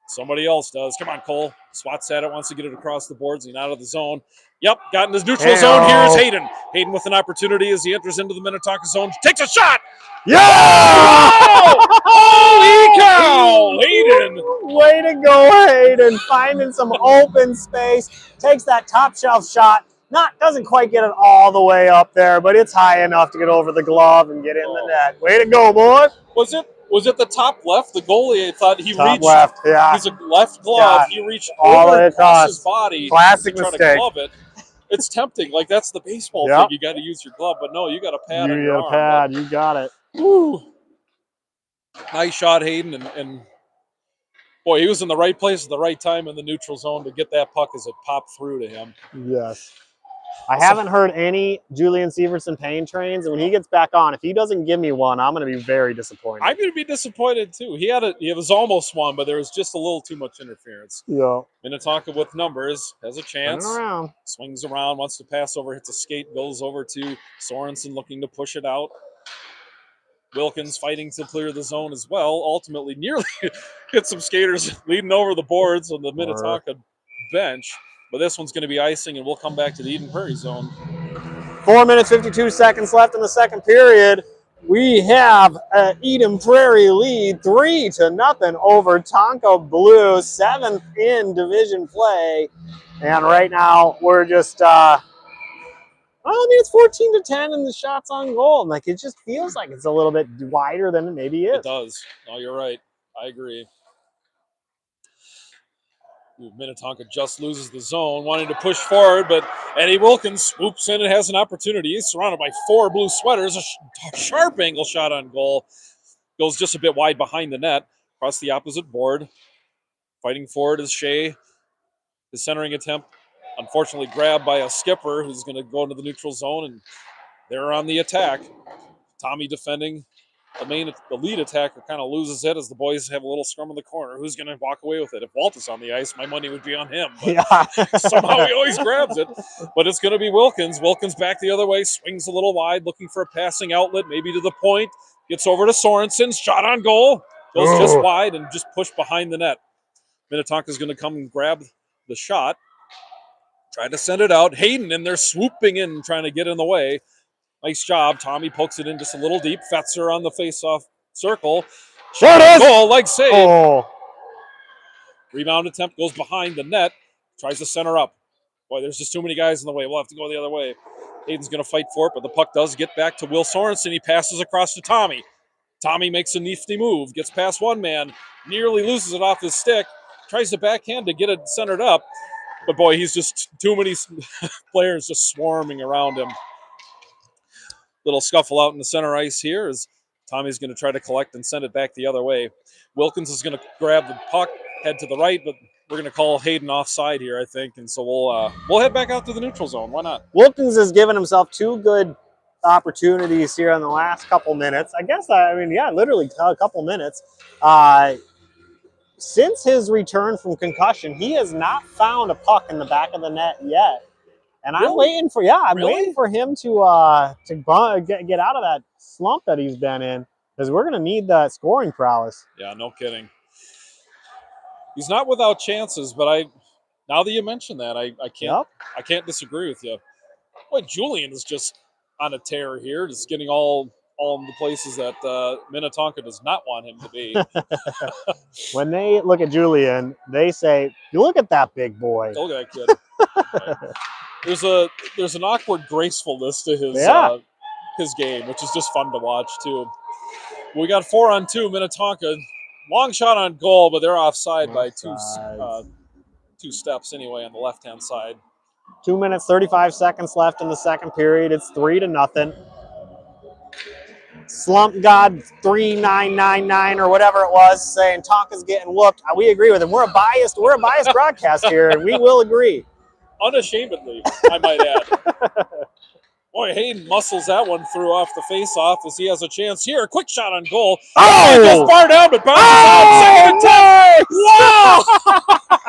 somebody else does. Come on, Cole. Swats at it, wants to get it across the boards. He's out of the zone. Yep, got in his neutral zone. Here's Hayden. Hayden with an opportunity as he enters into the Minnetonka zone. Takes a shot. Yeah! Oh! Holy cow! Hayden. Way to go, Hayden. Finding some open space. Takes that top shelf shot. doesn't quite get it all the way up there, but it's high enough to get over the glove and get in the net. Way to go, boy! Was it the top left? The goalie, I thought he Top reached. left, yeah. He's a left glove. Yeah, He reached all the over way across his across. body Classic to try mistake. to glove it. It's tempting. Like, that's the baseball Yep. thing. You got to use your glove, but no, you got a pad on your You got a arm. pad. You got it. Woo. Nice shot, Hayden, and boy, he was in the right place at the right time in the neutral zone to get that puck as it popped through to him. Yes. I haven't heard any Julian Severson pain trains, and when he gets back on, if he doesn't give me one, I'm going to be very disappointed. I'm going to be disappointed too. It was almost one, but there was just a little too much interference. Yeah. Minnetonka with numbers has a chance. Turning around. Swings around, wants to pass over, hits a skate, goes over to Sorensen looking to push it out. Wilkins fighting to clear the zone as well. Ultimately, nearly hit some skaters leading over the boards on the Minnetonka bench. But this one's going to be icing, and we'll come back to the Eden Prairie zone. 4 minutes, 52 seconds left in the second period. We have an Eden Prairie lead 3-0 over Tonka Blue, 7th in division play. And right now we're just, it's 14-10 in the shots on goal. Like, it just feels like it's a little bit wider than it maybe is. It does. No, you're right. I agree. Minnetonka just loses the zone, wanting to push forward, but Eddie Wilkins swoops in and has an opportunity. He's surrounded by 4 blue sweaters. A sharp angle shot on goal. Goes just a bit wide behind the net, across the opposite board. Fighting forward is Shea. His centering attempt, unfortunately, grabbed by a skipper who's going to go into the neutral zone, and they're on the attack. Tommy defending. The lead attacker kind of loses it as the boys have a little scrum in the corner. Who's going to walk away with it? If Walt is on the ice, my money would be on him. But yeah. somehow he always grabs it. But it's going to be Wilkins. Wilkins back the other way, swings a little wide, looking for a passing outlet, maybe to the point. Gets over to Sorensen, shot on goal. Goes just wide and just pushed behind the net. Minnetonka's going to come and grab the shot. Trying to send it out. Hayden in there swooping in, trying to get in the way. Nice job. Tommy pokes it in just a little deep. Fetzer on the face-off circle. There it is. Goal, leg save. Oh. Rebound attempt goes behind the net. Tries to center up. Boy, there's just too many guys in the way. We'll have to go the other way. Hayden's going to fight for it, but the puck does get back to Will Sorensen. He passes across to Tommy. Tommy makes a nifty move. Gets past one man. Nearly loses it off his stick. Tries to backhand to get it centered up. But boy, he's just too many players just swarming around him. Little scuffle out in the center ice here as Tommy's going to try to collect and send it back the other way. Wilkins is going to grab the puck, head to the right, but we're going to call Hayden offside here, I think, and so we'll head back out to the neutral zone. Why not? Wilkins has given himself 2 good opportunities here in the last couple minutes. I guess, literally a couple minutes. Since his return from concussion, he has not found a puck in the back of the net yet. And I'm waiting for waiting for him to get out of that slump that he's been in, because we're going to need that scoring prowess. Yeah, no kidding. He's not without chances, but now that you mention that, I can't disagree with you. Boy, Julian is just on a tear here, just getting all in the places that Minnetonka does not want him to be. When they look at Julian, they say, "Look at that big boy." Look at that kid. There's an awkward gracefulness to his game, which is just fun to watch too. We got 4-on-2 Minnetonka. Long shot on goal, but they're offside by two steps anyway on the left-hand side. 2 minutes, 35 seconds left in the second period. It's 3-0. Slump God 3999 or whatever it was saying Tonka's getting whooped. We agree with him. We're a biased broadcast here, and we will agree. Unashamedly, I might add. Boy, Hayden muscles that one through off the face-off as he has a chance here. Quick shot on goal. Oh! It goes far down, but bounces out. Second attempt.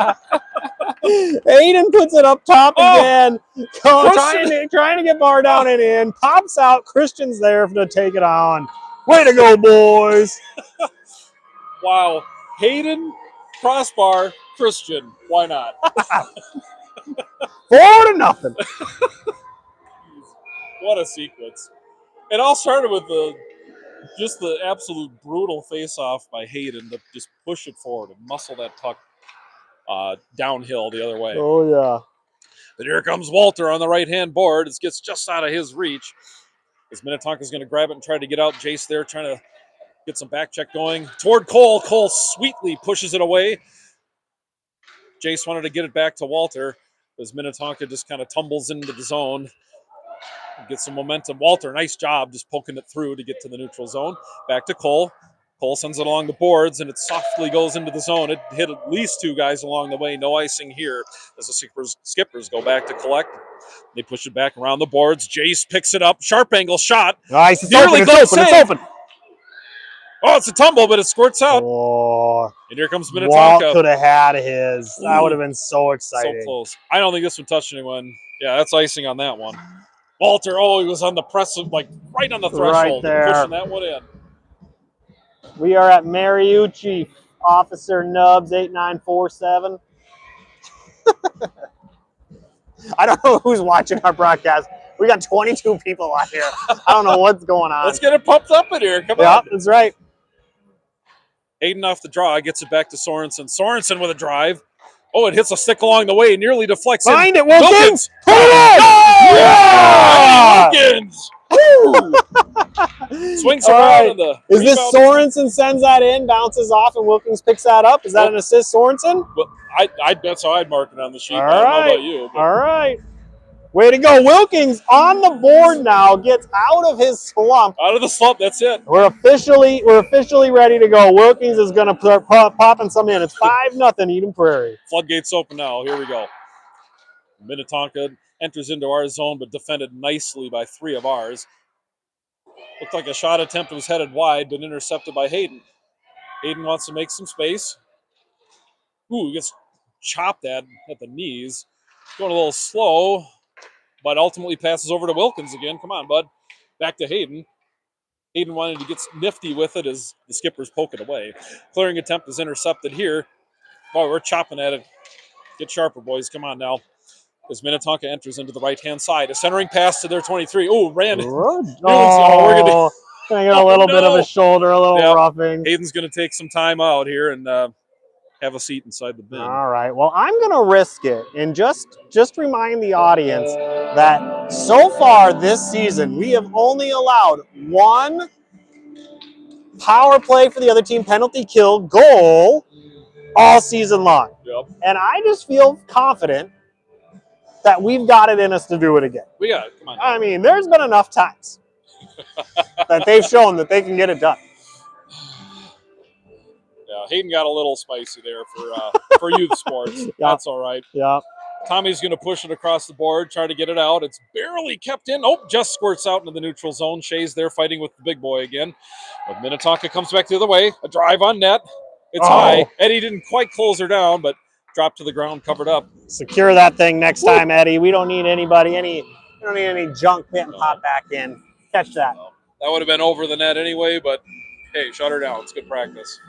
Wow! Hayden puts it up top again. Trying to get bar down and in. Pops out. Christian's there to take it on. Way to go, boys. Wow. Hayden, crossbar, Christian. Why not? 4-0. What a sequence. It all started with the absolute brutal face-off by Hayden to just push it forward and muscle that puck downhill the other way. Oh, yeah. But here comes Walter on the right-hand board. It gets just out of his reach. As Minnetonka's going to grab it and try to get out. Jace there trying to get some back check going toward Cole. Cole sweetly pushes it away. Jace wanted to get it back to Walter as Minnetonka just kind of tumbles into the zone. Get some momentum. Walter, nice job just poking it through to get to the neutral zone. Back to Cole. Cole sends it along the boards, and it softly goes into the zone. It hit at least 2 guys along the way. No icing here as the skippers go back to collect. They push it back around the boards. Jace picks it up. Sharp angle shot. Nice. It's Nearly open. It's open. save. It's open. Oh, it's a tumble, but it squirts out. Oh, And here comes Minnetonka. Walt could have had his. That Ooh, would have been so exciting. so close. I don't think this one touched anyone. Yeah, that's icing on that one. Walter, he was on the press, like right on the threshold, Right there. pushing that one in. We are at Mariucci, Officer Nubs 8947. I don't know who's watching our broadcast. We got 22 people out here. I don't know what's going on. Let's get it pumped up in here. Come on. Yeah, that's right. Hayden off the draw, gets it back to Sorensen. Sorensen with a drive. Oh, it hits a stick along the way, nearly deflects Find in. it, Wilkins! Put it in! Oh! Yeah! Wilkins! Woo! Swings around Right. in the Is this rebound. Sorensen sends that in, bounces off, and Wilkins picks that up? Is that an assist, Sorensen? Well, that's how I'd mark it on the sheet. All I don't know right. about you. But. All right. Way to go. Wilkins on the board now, gets out of his slump. Out of the slump, that's it. We're officially ready to go. Wilkins is going to start popping some in. It's 5-0 Eden Prairie. Floodgates open now. Here we go. Minnetonka enters into our zone, but defended nicely by 3 of ours. Looked like a shot attempt was headed wide, but intercepted by Hayden. Hayden wants to make some space. Ooh, he gets chopped at the knees. Going a little slow, but ultimately passes over to Wilkins again. Come on, bud. Back to Hayden. Hayden wanted to get nifty with it as the skippers poke it away. Clearing attempt is intercepted here. Boy, we're chopping at it. Get sharper, boys. Come on now. As Minnetonka enters into the right-hand side. A centering pass to their 23. Ooh, ran. Oh, we're gonna get a little bit of a shoulder, a little roughing. Hayden's going to take some time out here and have a seat inside the bin. All right. Well, I'm going to risk it and just remind the audience that so far this season, we have only allowed 1 power play for the other team, penalty kill, goal all season long. Yep. And I just feel confident that we've got it in us to do it again. We got it. Come on. I mean, there's been enough times that they've shown that they can get it done. Yeah, Hayden got a little spicy there for youth sports. Yep. That's all right. Yeah. Tommy's going to push it across the board, try to get it out. It's barely kept in. Oh, just squirts out into the neutral zone. Shea's there fighting with the big boy again. But Minnetonka comes back the other way. A drive on net. It's high. Eddie didn't quite close her down, but dropped to the ground, covered up. Secure that thing next time, Eddie. We don't need anybody, we don't need any junk getting popped back in. Catch that. That would have been over the net anyway, but hey, shut her down. It's good practice.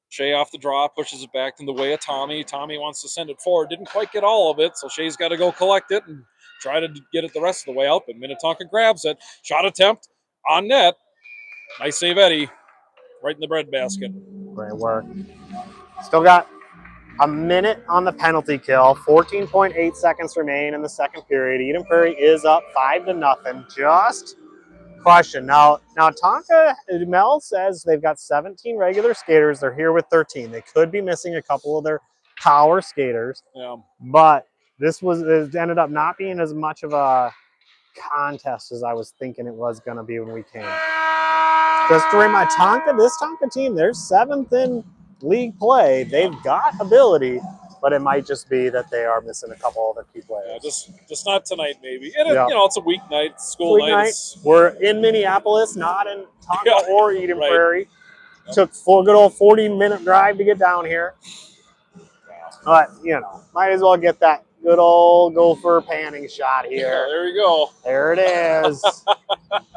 Shea off the draw, pushes it back in the way of Tommy. Tommy wants to send it forward. Didn't quite get all of it, so Shea's got to go collect it and try to get it the rest of the way out. But Minnetonka grabs it. Shot attempt on net. Nice save, Eddie. Right in the breadbasket. Great work. Still got a minute on the penalty kill. 14.8 seconds remain in the second period. Eden Prairie is up 5-0. Just question. Now Tonka, Mel says they've got 17 regular skaters. They're here with 13. They could be missing a couple of their power skaters. Yeah. But it ended up not being as much of a contest as I was thinking it was going to be when we came. Just to remind this Tonka team, they're 7th in league play. They've got ability, but it might just be that they are missing a couple other key players. Yeah, just not tonight, maybe. And it's a weeknight, school night. We're in Minneapolis, not in Tonka or Eden Prairie. Yep. Took good old 40-minute drive to get down here. But, might as well get that good old gopher panning shot here. Yeah, there you go. There it is.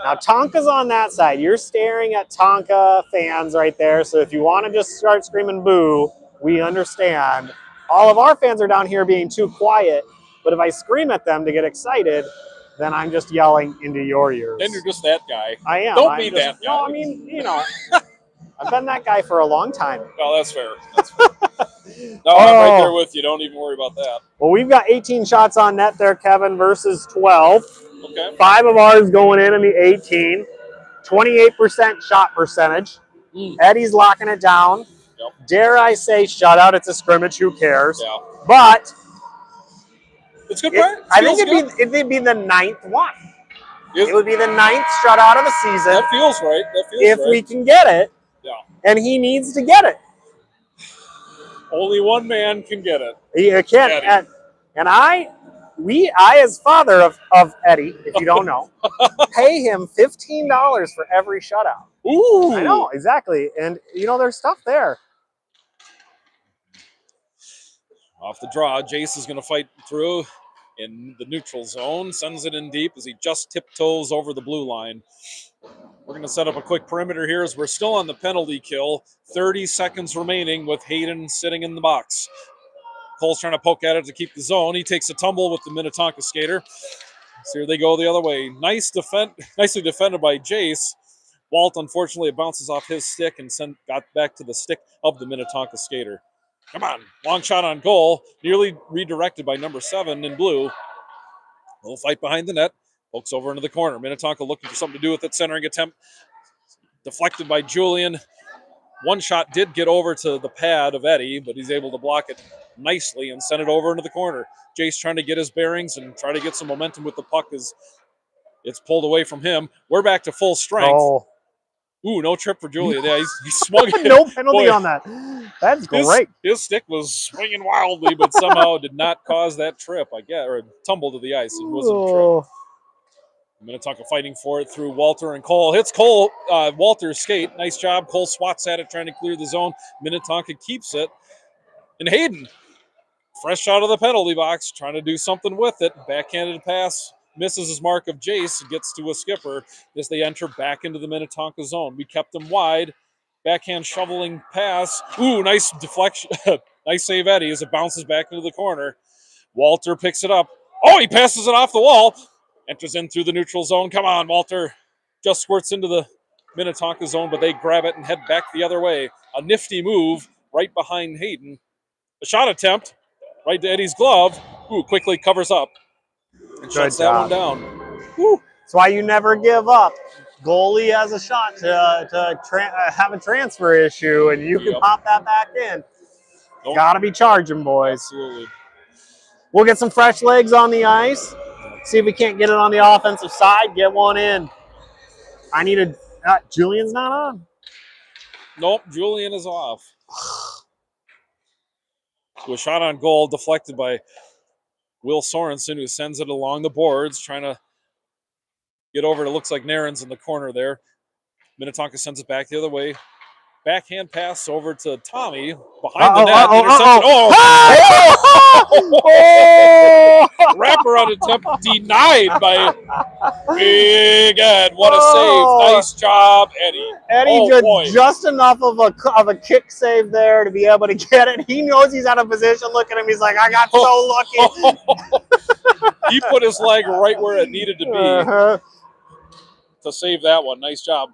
Now, Tonka's on that side. You're staring at Tonka fans right there. So if you want to just start screaming boo, we understand. All of our fans are down here being too quiet. But if I scream at them to get excited, then I'm just yelling into your ears. Then you're just that guy. I am. Don't be that guy. No, I mean, I've been that guy for a long time. Well, that's fair. That's fair. No, I'm right there with you. Don't even worry about that. Well, we've got 18 shots on net there, Kevin, versus 12. Okay. 5 of ours going in the 18. 28% shot percentage. Eddie's locking it down. Yep. Dare I say shutout? It's a scrimmage. Who cares? Yeah. But it's good. I think it'd be the 9th one. It would be the 9th shutout of the season. That feels right. If we can get it. Yeah. And he needs to get it. Only one man can get it. He can't. And I as father of Eddie, if you don't know, pay him $15 for every shutout. Ooh. I know, exactly. And, there's stuff there. Off the draw, Jace is going to fight through in the neutral zone. Sends it in deep as he just tiptoes over the blue line. We're going to set up a quick perimeter here as we're still on the penalty kill. 30 seconds remaining with Hayden sitting in the box. Cole's trying to poke at it to keep the zone. He takes a tumble with the Minnetonka skater. So here they go the other way. Nicely defended by Jace. Walt, unfortunately, it bounces off his stick and got back to the stick of the Minnetonka skater. Come on. Long shot on goal. Nearly redirected by number 7 in blue. Little fight behind the net. Pokes over into the corner. Minnetonka looking for something to do with it. Centering attempt. Deflected by Julian. One shot did get over to the pad of Eddie, but he's able to block it nicely and send it over into the corner. Jace trying to get his bearings and try to get some momentum with the puck as it's pulled away from him. We're back to full strength. Oh. Ooh, no trip for Julian. Yeah, he swung it. No penalty on that. That's great. His stick was swinging wildly, but somehow did not cause that trip, I guess, or tumble to the ice. It wasn't a trip. Minnetonka fighting for it through Walter and Cole. Hits Cole, Walter's skate. Nice job. Cole swats at it, trying to clear the zone. Minnetonka keeps it. And Hayden, fresh out of the penalty box, trying to do something with it. Backhanded pass. Misses his mark of Jace, gets to a skipper as they enter back into the Minnetonka zone. We kept them wide. Backhand shoveling pass. Ooh, nice deflection. Nice save, Eddie, as it bounces back into the corner. Walter picks it up. Oh, he passes it off the wall. Enters in through the neutral zone. Come on, Walter. Just squirts into the Minnetonka zone, but they grab it and head back the other way. A nifty move right behind Hayden. A shot attempt right to Eddie's glove. Ooh, quickly covers up. And shuts that one down. Woo. That's why you never give up. Goalie has a shot to have a transfer issue, and you can pop that back in. Nope. Got to be charging, boys. Absolutely. We'll get some fresh legs on the ice. See if we can't get it on the offensive side. Get one in. I need a... Julian's not on. Nope, Julian is off. So a shot on goal deflected by Will Sorensen, who sends it along the boards, trying to get over to, looks like Naren's in the corner there. Minnetonka sends it back the other way. Backhand pass over to Tommy behind the net. Interception. Wraparound attempt denied by Big Ed. What a save. Nice job, Eddie. Eddie did just enough of a kick save there to be able to get it. He knows he's out of position. Look at him. He's like, I got so lucky. He put his leg right where it needed to be to save that one. Nice job.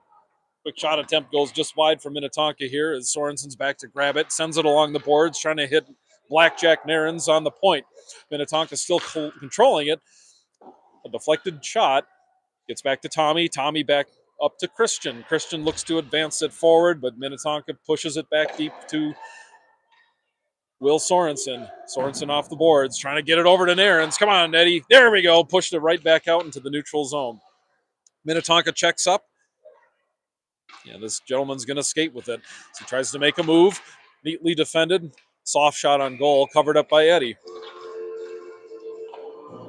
Quick shot attempt goes just wide for Minnetonka here as Sorensen's back to grab it. Sends it along the boards, trying to hit Blackjack Narens on the point. Minnetonka still controlling it. A deflected shot. Gets back to Tommy. Tommy back up to Christian. Christian looks to advance it forward, but Minnetonka pushes it back deep to Will Sorensen. Sorensen off the boards, trying to get it over to Narens. Come on, Eddie. There we go. Pushed it right back out into the neutral zone. Minnetonka checks up. Yeah, this gentleman's going to skate with it. So he tries to make a move. Neatly defended. Soft shot on goal, covered up by Eddie.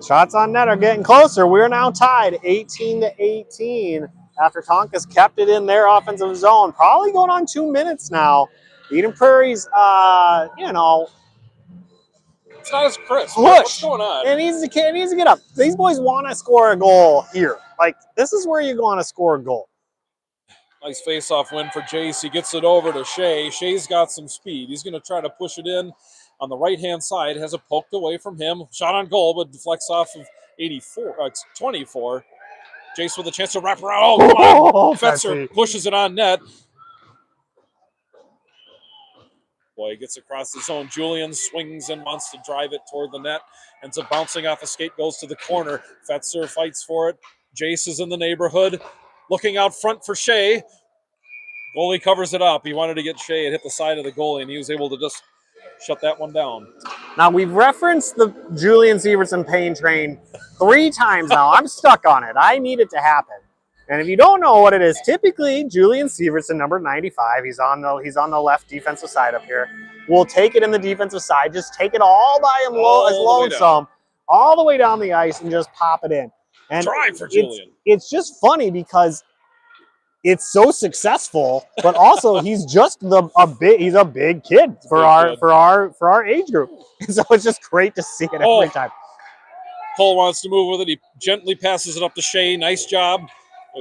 Shots on net are getting closer. We're now tied 18-18 after Tonka's kept it in their offensive zone. Probably going on 2 minutes now. Eden Prairie's, it's not as crisp. What's going on? It needs to get up. These boys want to score a goal here. Like, this is where you're going to score a goal. Nice face-off win for Jace. He gets it over to Shea. Shea's got some speed. He's going to try to push it in on the right-hand side. Has it poked away from him. Shot on goal, but deflects off of 24. Jace with a chance to wrap around. Oh, come on. Fetzer pushes it on net. Boy, gets across the zone. Julian swings and wants to drive it toward the net. Ends up bouncing off a skate, goes to the corner. Fetzer fights for it. Jace is in the neighborhood. Looking out front for Shea. Goalie covers it up. He wanted to get Shea. It hit the side of the goalie, and he was able to just shut that one down. Now, we've referenced the Julian Severson pain train 3 times now. I'm stuck on it. I need it to happen. And if you don't know what it is, typically Julian Severson, number 95, he's on the left defensive side up here. We'll take it in the defensive side, just take it all by him low and some, all the way down the ice and just pop it in. And drive for Julian. It's just funny because it's so successful, but also he's just he's a big kid for our age group. So it's just great to see it every time. Cole wants to move with it. He gently passes it up to Shea. Nice job.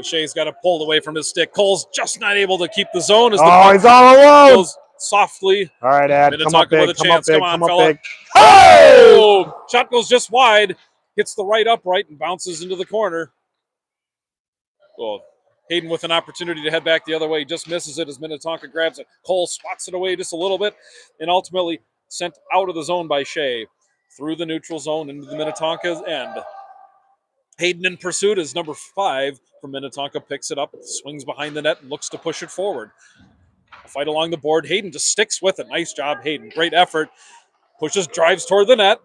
Shea's got it pulled away from his stick. Cole's just not able to keep the zone. As the he's all alone. Goes softly. All right, Ed, come up big, with a chance. Come on, fella. Big. Oh! Shot goes just wide. Hits the right upright and bounces into the corner. Oh, Hayden with an opportunity to head back the other way. Just misses it as Minnetonka grabs it. Cole swats it away just a little bit and ultimately sent out of the zone by Shea. Through the neutral zone into the Minnetonka's end. Hayden in pursuit is number 5 from Minnetonka. Picks it up, swings behind the net, and looks to push it forward. A fight along the board. Hayden just sticks with it. Nice job, Hayden. Great effort. Pushes, drives toward the net.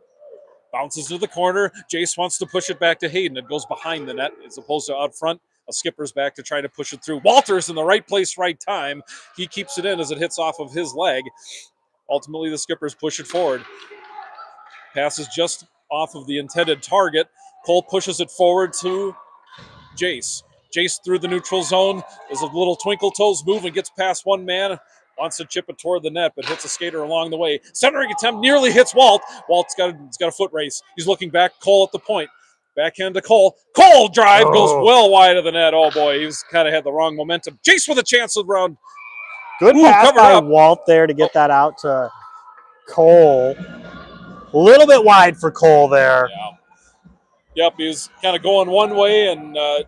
Bounces to the corner. Jace wants to push it back to Hayden. It goes behind the net as opposed to out front. A skipper's back to try to push it through. Walters in the right place, right time. He keeps it in as it hits off of his leg. Ultimately, the skippers push it forward. Passes just off of the intended target. Cole pushes it forward to Jace. Jace through the neutral zone. There's a little twinkle toes move and gets past one man. Wants to chip it toward the net, but hits a skater along the way. Centering attempt nearly hits Walt. Walt's got a foot race. He's looking back. Cole at the point. Backhand to Cole. Cole drive goes well wide of the net. Oh boy, he's kind of had the wrong momentum. Jace with a chance of round. Good pass by Walt there to get that out to Cole. A little bit wide for Cole there. Yeah. Yep, he was kind of going one way and, a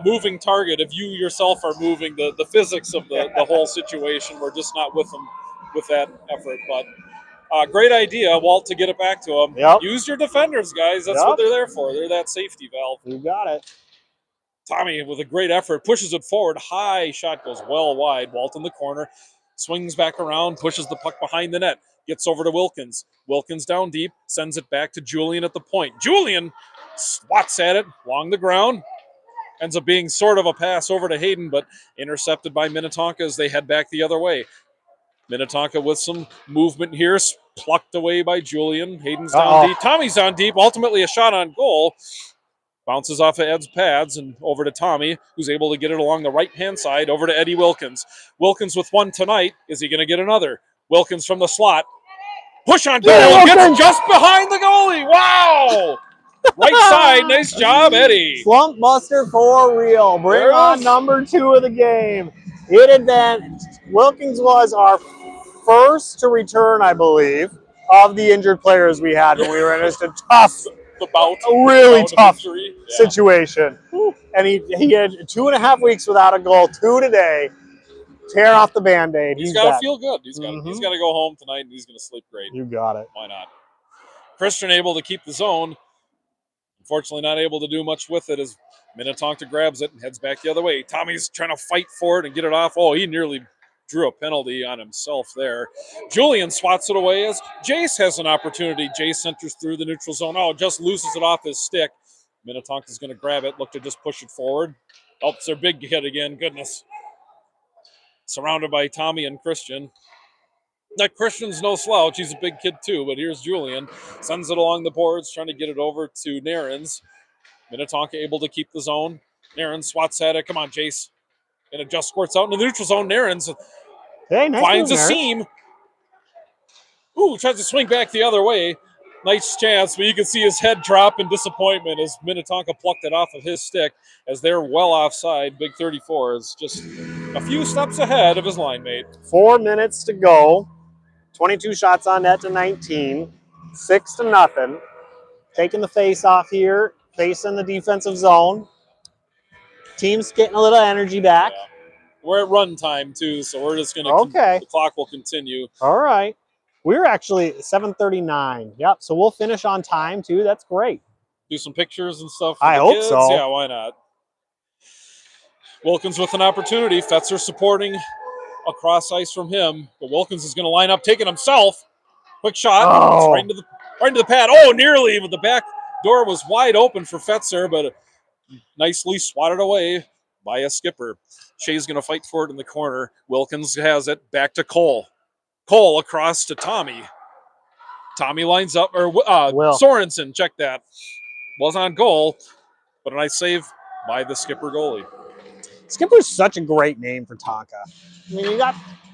moving target. If you yourself are moving, the physics of the whole situation, we're just not with them with that effort. But great idea, Walt, to get it back to him. Yep. Use your defenders, guys. That's what they're there for. They're that safety valve. You got it. Tommy, with a great effort, pushes it forward. High shot goes well wide. Walt in the corner. Swings back around, pushes the puck behind the net. Gets over to Wilkins. Wilkins down deep, sends it back to Julian at the point. Julian swats at it along the ground. Ends up being sort of a pass over to Hayden, but intercepted by Minnetonka as they head back the other way. Minnetonka with some movement here, plucked away by Julian. Hayden's down deep. Tommy's on deep. Ultimately a shot on goal. Bounces off of Ed's pads and over to Tommy, who's able to get it along the right-hand side, over to Eddie Wilkins. Wilkins with one tonight. Is he going to get another? Wilkins from the slot. Push on goal. Gets just behind the goalie. Wow! Right side. Nice job, Eddie. Slump buster for real. Bring on number 2 of the game. It advanced. Wilkins was our first to return, I believe, of the injured players we had when we were in just a really tough situation. And he had 2.5 weeks without a goal. 2 today. Tear off the Band-Aid. He's got to feel good. He's got to go home tonight and he's going to sleep great. You got it. Why not? Christian able to keep the zone. Unfortunately, not able to do much with it as Minnetonka grabs it and heads back the other way. Tommy's trying to fight for it and get it off. Oh, he nearly drew a penalty on himself there. Julian swats it away as Jace has an opportunity. Jace centers through the neutral zone. Oh, just loses it off his stick. Minnetonka's going to grab it, look to just push it forward. Oh, it's their big hit again. Goodness. Surrounded by Tommy and Christian. That Christian's no slouch. He's a big kid too, but here's Julian. Sends it along the boards, trying to get it over to Narins. Minnetonka able to keep the zone. Narins swats at it. Come on, Jace. And it just squirts out in the neutral zone. Narins finds a seam. Ooh, tries to swing back the other way. Nice chance, but you can see his head drop in disappointment as Minnetonka plucked it off of his stick as they're well offside. Big 34 is just a few steps ahead of his line mate. 4 minutes to go. 22 shots on net to 19. 6-0. Taking the face off here. Facing the defensive zone. Team's getting a little energy back. Yeah. We're at run time too, so we're just gonna. Okay. The clock will continue. All right. We're actually 7:39. Yep. So we'll finish on time too. That's great. Do some pictures and stuff for I the hope kids. so. Yeah, why not? Wilkins with an opportunity. Fetzer supporting across ice from him, but Wilkins is going to line up, taking himself. Quick shot. It's Oh. right into the pad. Oh, nearly, but the back door was wide open for Fetzer, but nicely swatted away by a skipper. Shea's going to fight for it in the corner. Wilkins has it. Back to Cole. Cole across to Tommy. Tommy lines up, or Sorensen, check that. Was on goal, but a nice save by the skipper goalie. Skipper's such a great name for Tonka. I mean,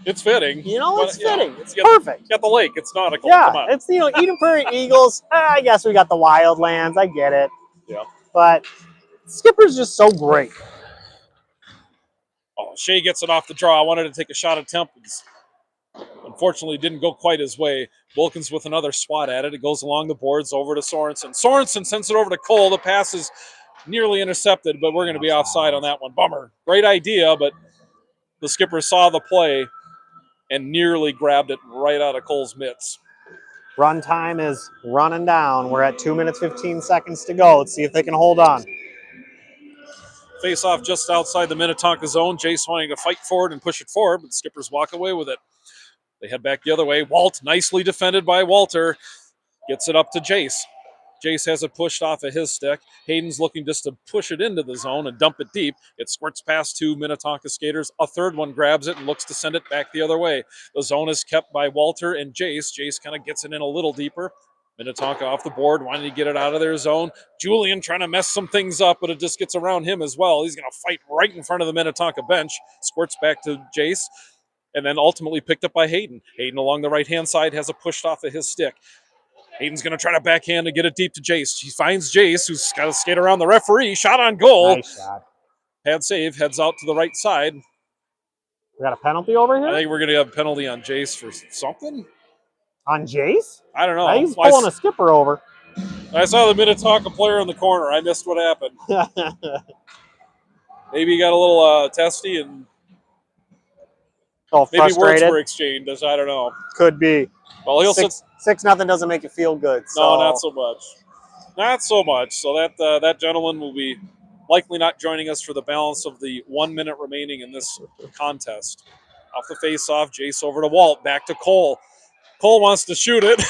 it's fitting. It's fitting. It's perfect. perfect. Got the lake. It's nautical. Yeah, Come on. it's Eden Prairie Eagles. I guess we got the Wildlands. I get it. Yeah. But Skipper's just so great. Oh, Shea gets it off the draw. I wanted to take a shot at Tempens. Unfortunately, didn't go quite his way. Wilkins with another swat at it. It goes along the boards over to Sorensen. Sorensen sends it over to Cole. The pass is nearly intercepted, but we're going to be offside on that one. Bummer. Great idea, but the skipper saw the play and nearly grabbed it right out of Cole's mitts. Run time is running down. We're at 2 minutes, 15 seconds to go. Let's see if they can hold on. Face off just outside the Minnetonka zone. Jace wanting to fight forward and push it forward, but the skippers walk away with it. They head back the other way. Walt, nicely defended by Walter, gets it up to Jace. Jace has it pushed off of his stick. Hayden's looking just to push it into the zone and dump it deep. It squirts past two Minnetonka skaters. A third one grabs it and looks to send it back the other way. The zone is kept by Walter and Jace. Jace kind of gets it in a little deeper. Minnetonka off the board, wanting to get it out of their zone. Julian trying to mess some things up, but it just gets around him as well. He's going to fight right in front of the Minnetonka bench. Squirts back to Jace. And then ultimately picked up by Hayden. Hayden along the right-hand side has it pushed off of his stick. Hayden's going to try to backhand and get it deep to Jace. He finds Jace, who's got to skate around the referee. Shot on goal. Nice shot. Pad save, heads out to the right side. We got a penalty over here? I think we're going to have a penalty on Jace for something. On Jace? I don't know. He's pulling a skipper over. I saw the Minnetonka player in the corner. I missed what happened. Maybe he got a little testy and maybe words were exchanged. I don't know. Could be. Well, he'll 6-0 doesn't make you feel good. So. No, not so much. Not so much. So that gentleman will be likely not joining us for the balance of the 1 minute remaining in this contest. Off the face-off, Jace over to Walt. Back to Cole. Cole wants to shoot it.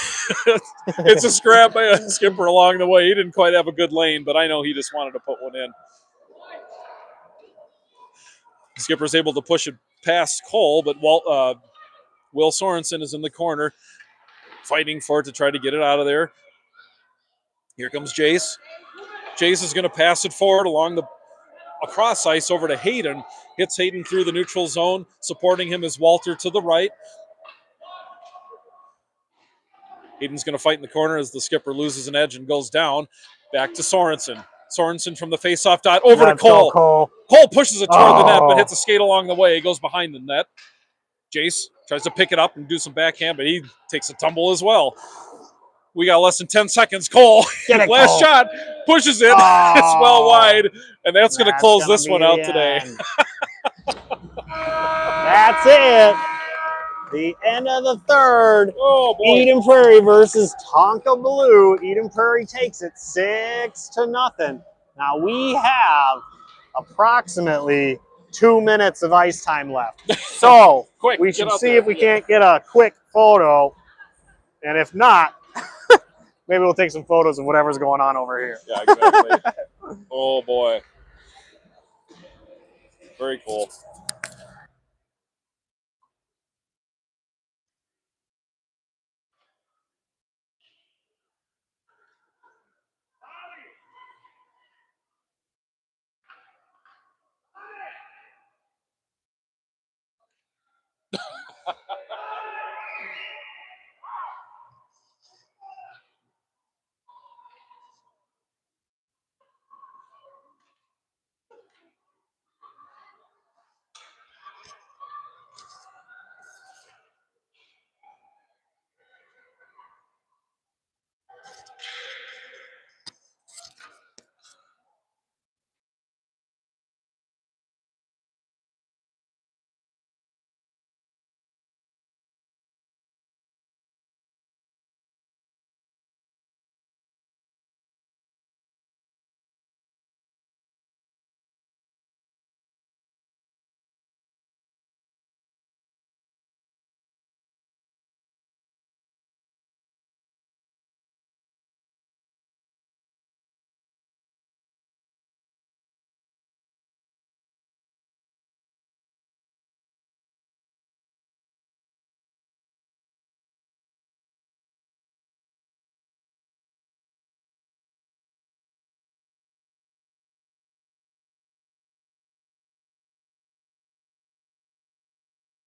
It's a scrap by a skipper along the way. He didn't quite have a good lane, but I know he just wanted to put one in. The skipper's able to push it past Cole, but Will Sorensen is in the corner, fighting for it to try to get it out of there. Here comes Jace. Jace is going to pass it forward across ice over to Hayden. Hits Hayden through the neutral zone. Supporting him is Walter to the right. Hayden's going to fight in the corner as the skipper loses an edge and goes down. Back to Sorensen. Sorensen from the face-off dot over to Cole. Cole pushes it toward the net, but hits a skate along the way. He goes behind the net. Jace tries to pick it up and do some backhand, but he takes a tumble as well. We got less than 10 seconds. Cole, last shot, pushes it. It's well wide, and that's going to close this one out today. That's it. The end of the third. Oh, boy. Eden Prairie versus Tonka Blue. Eden Prairie takes it 6-0. Now we have approximately 2 minutes of ice time left. So we should see if we can't get a quick photo. And if not, maybe we'll take some photos of whatever's going on over here. Yeah, exactly. Oh, boy. Very cool.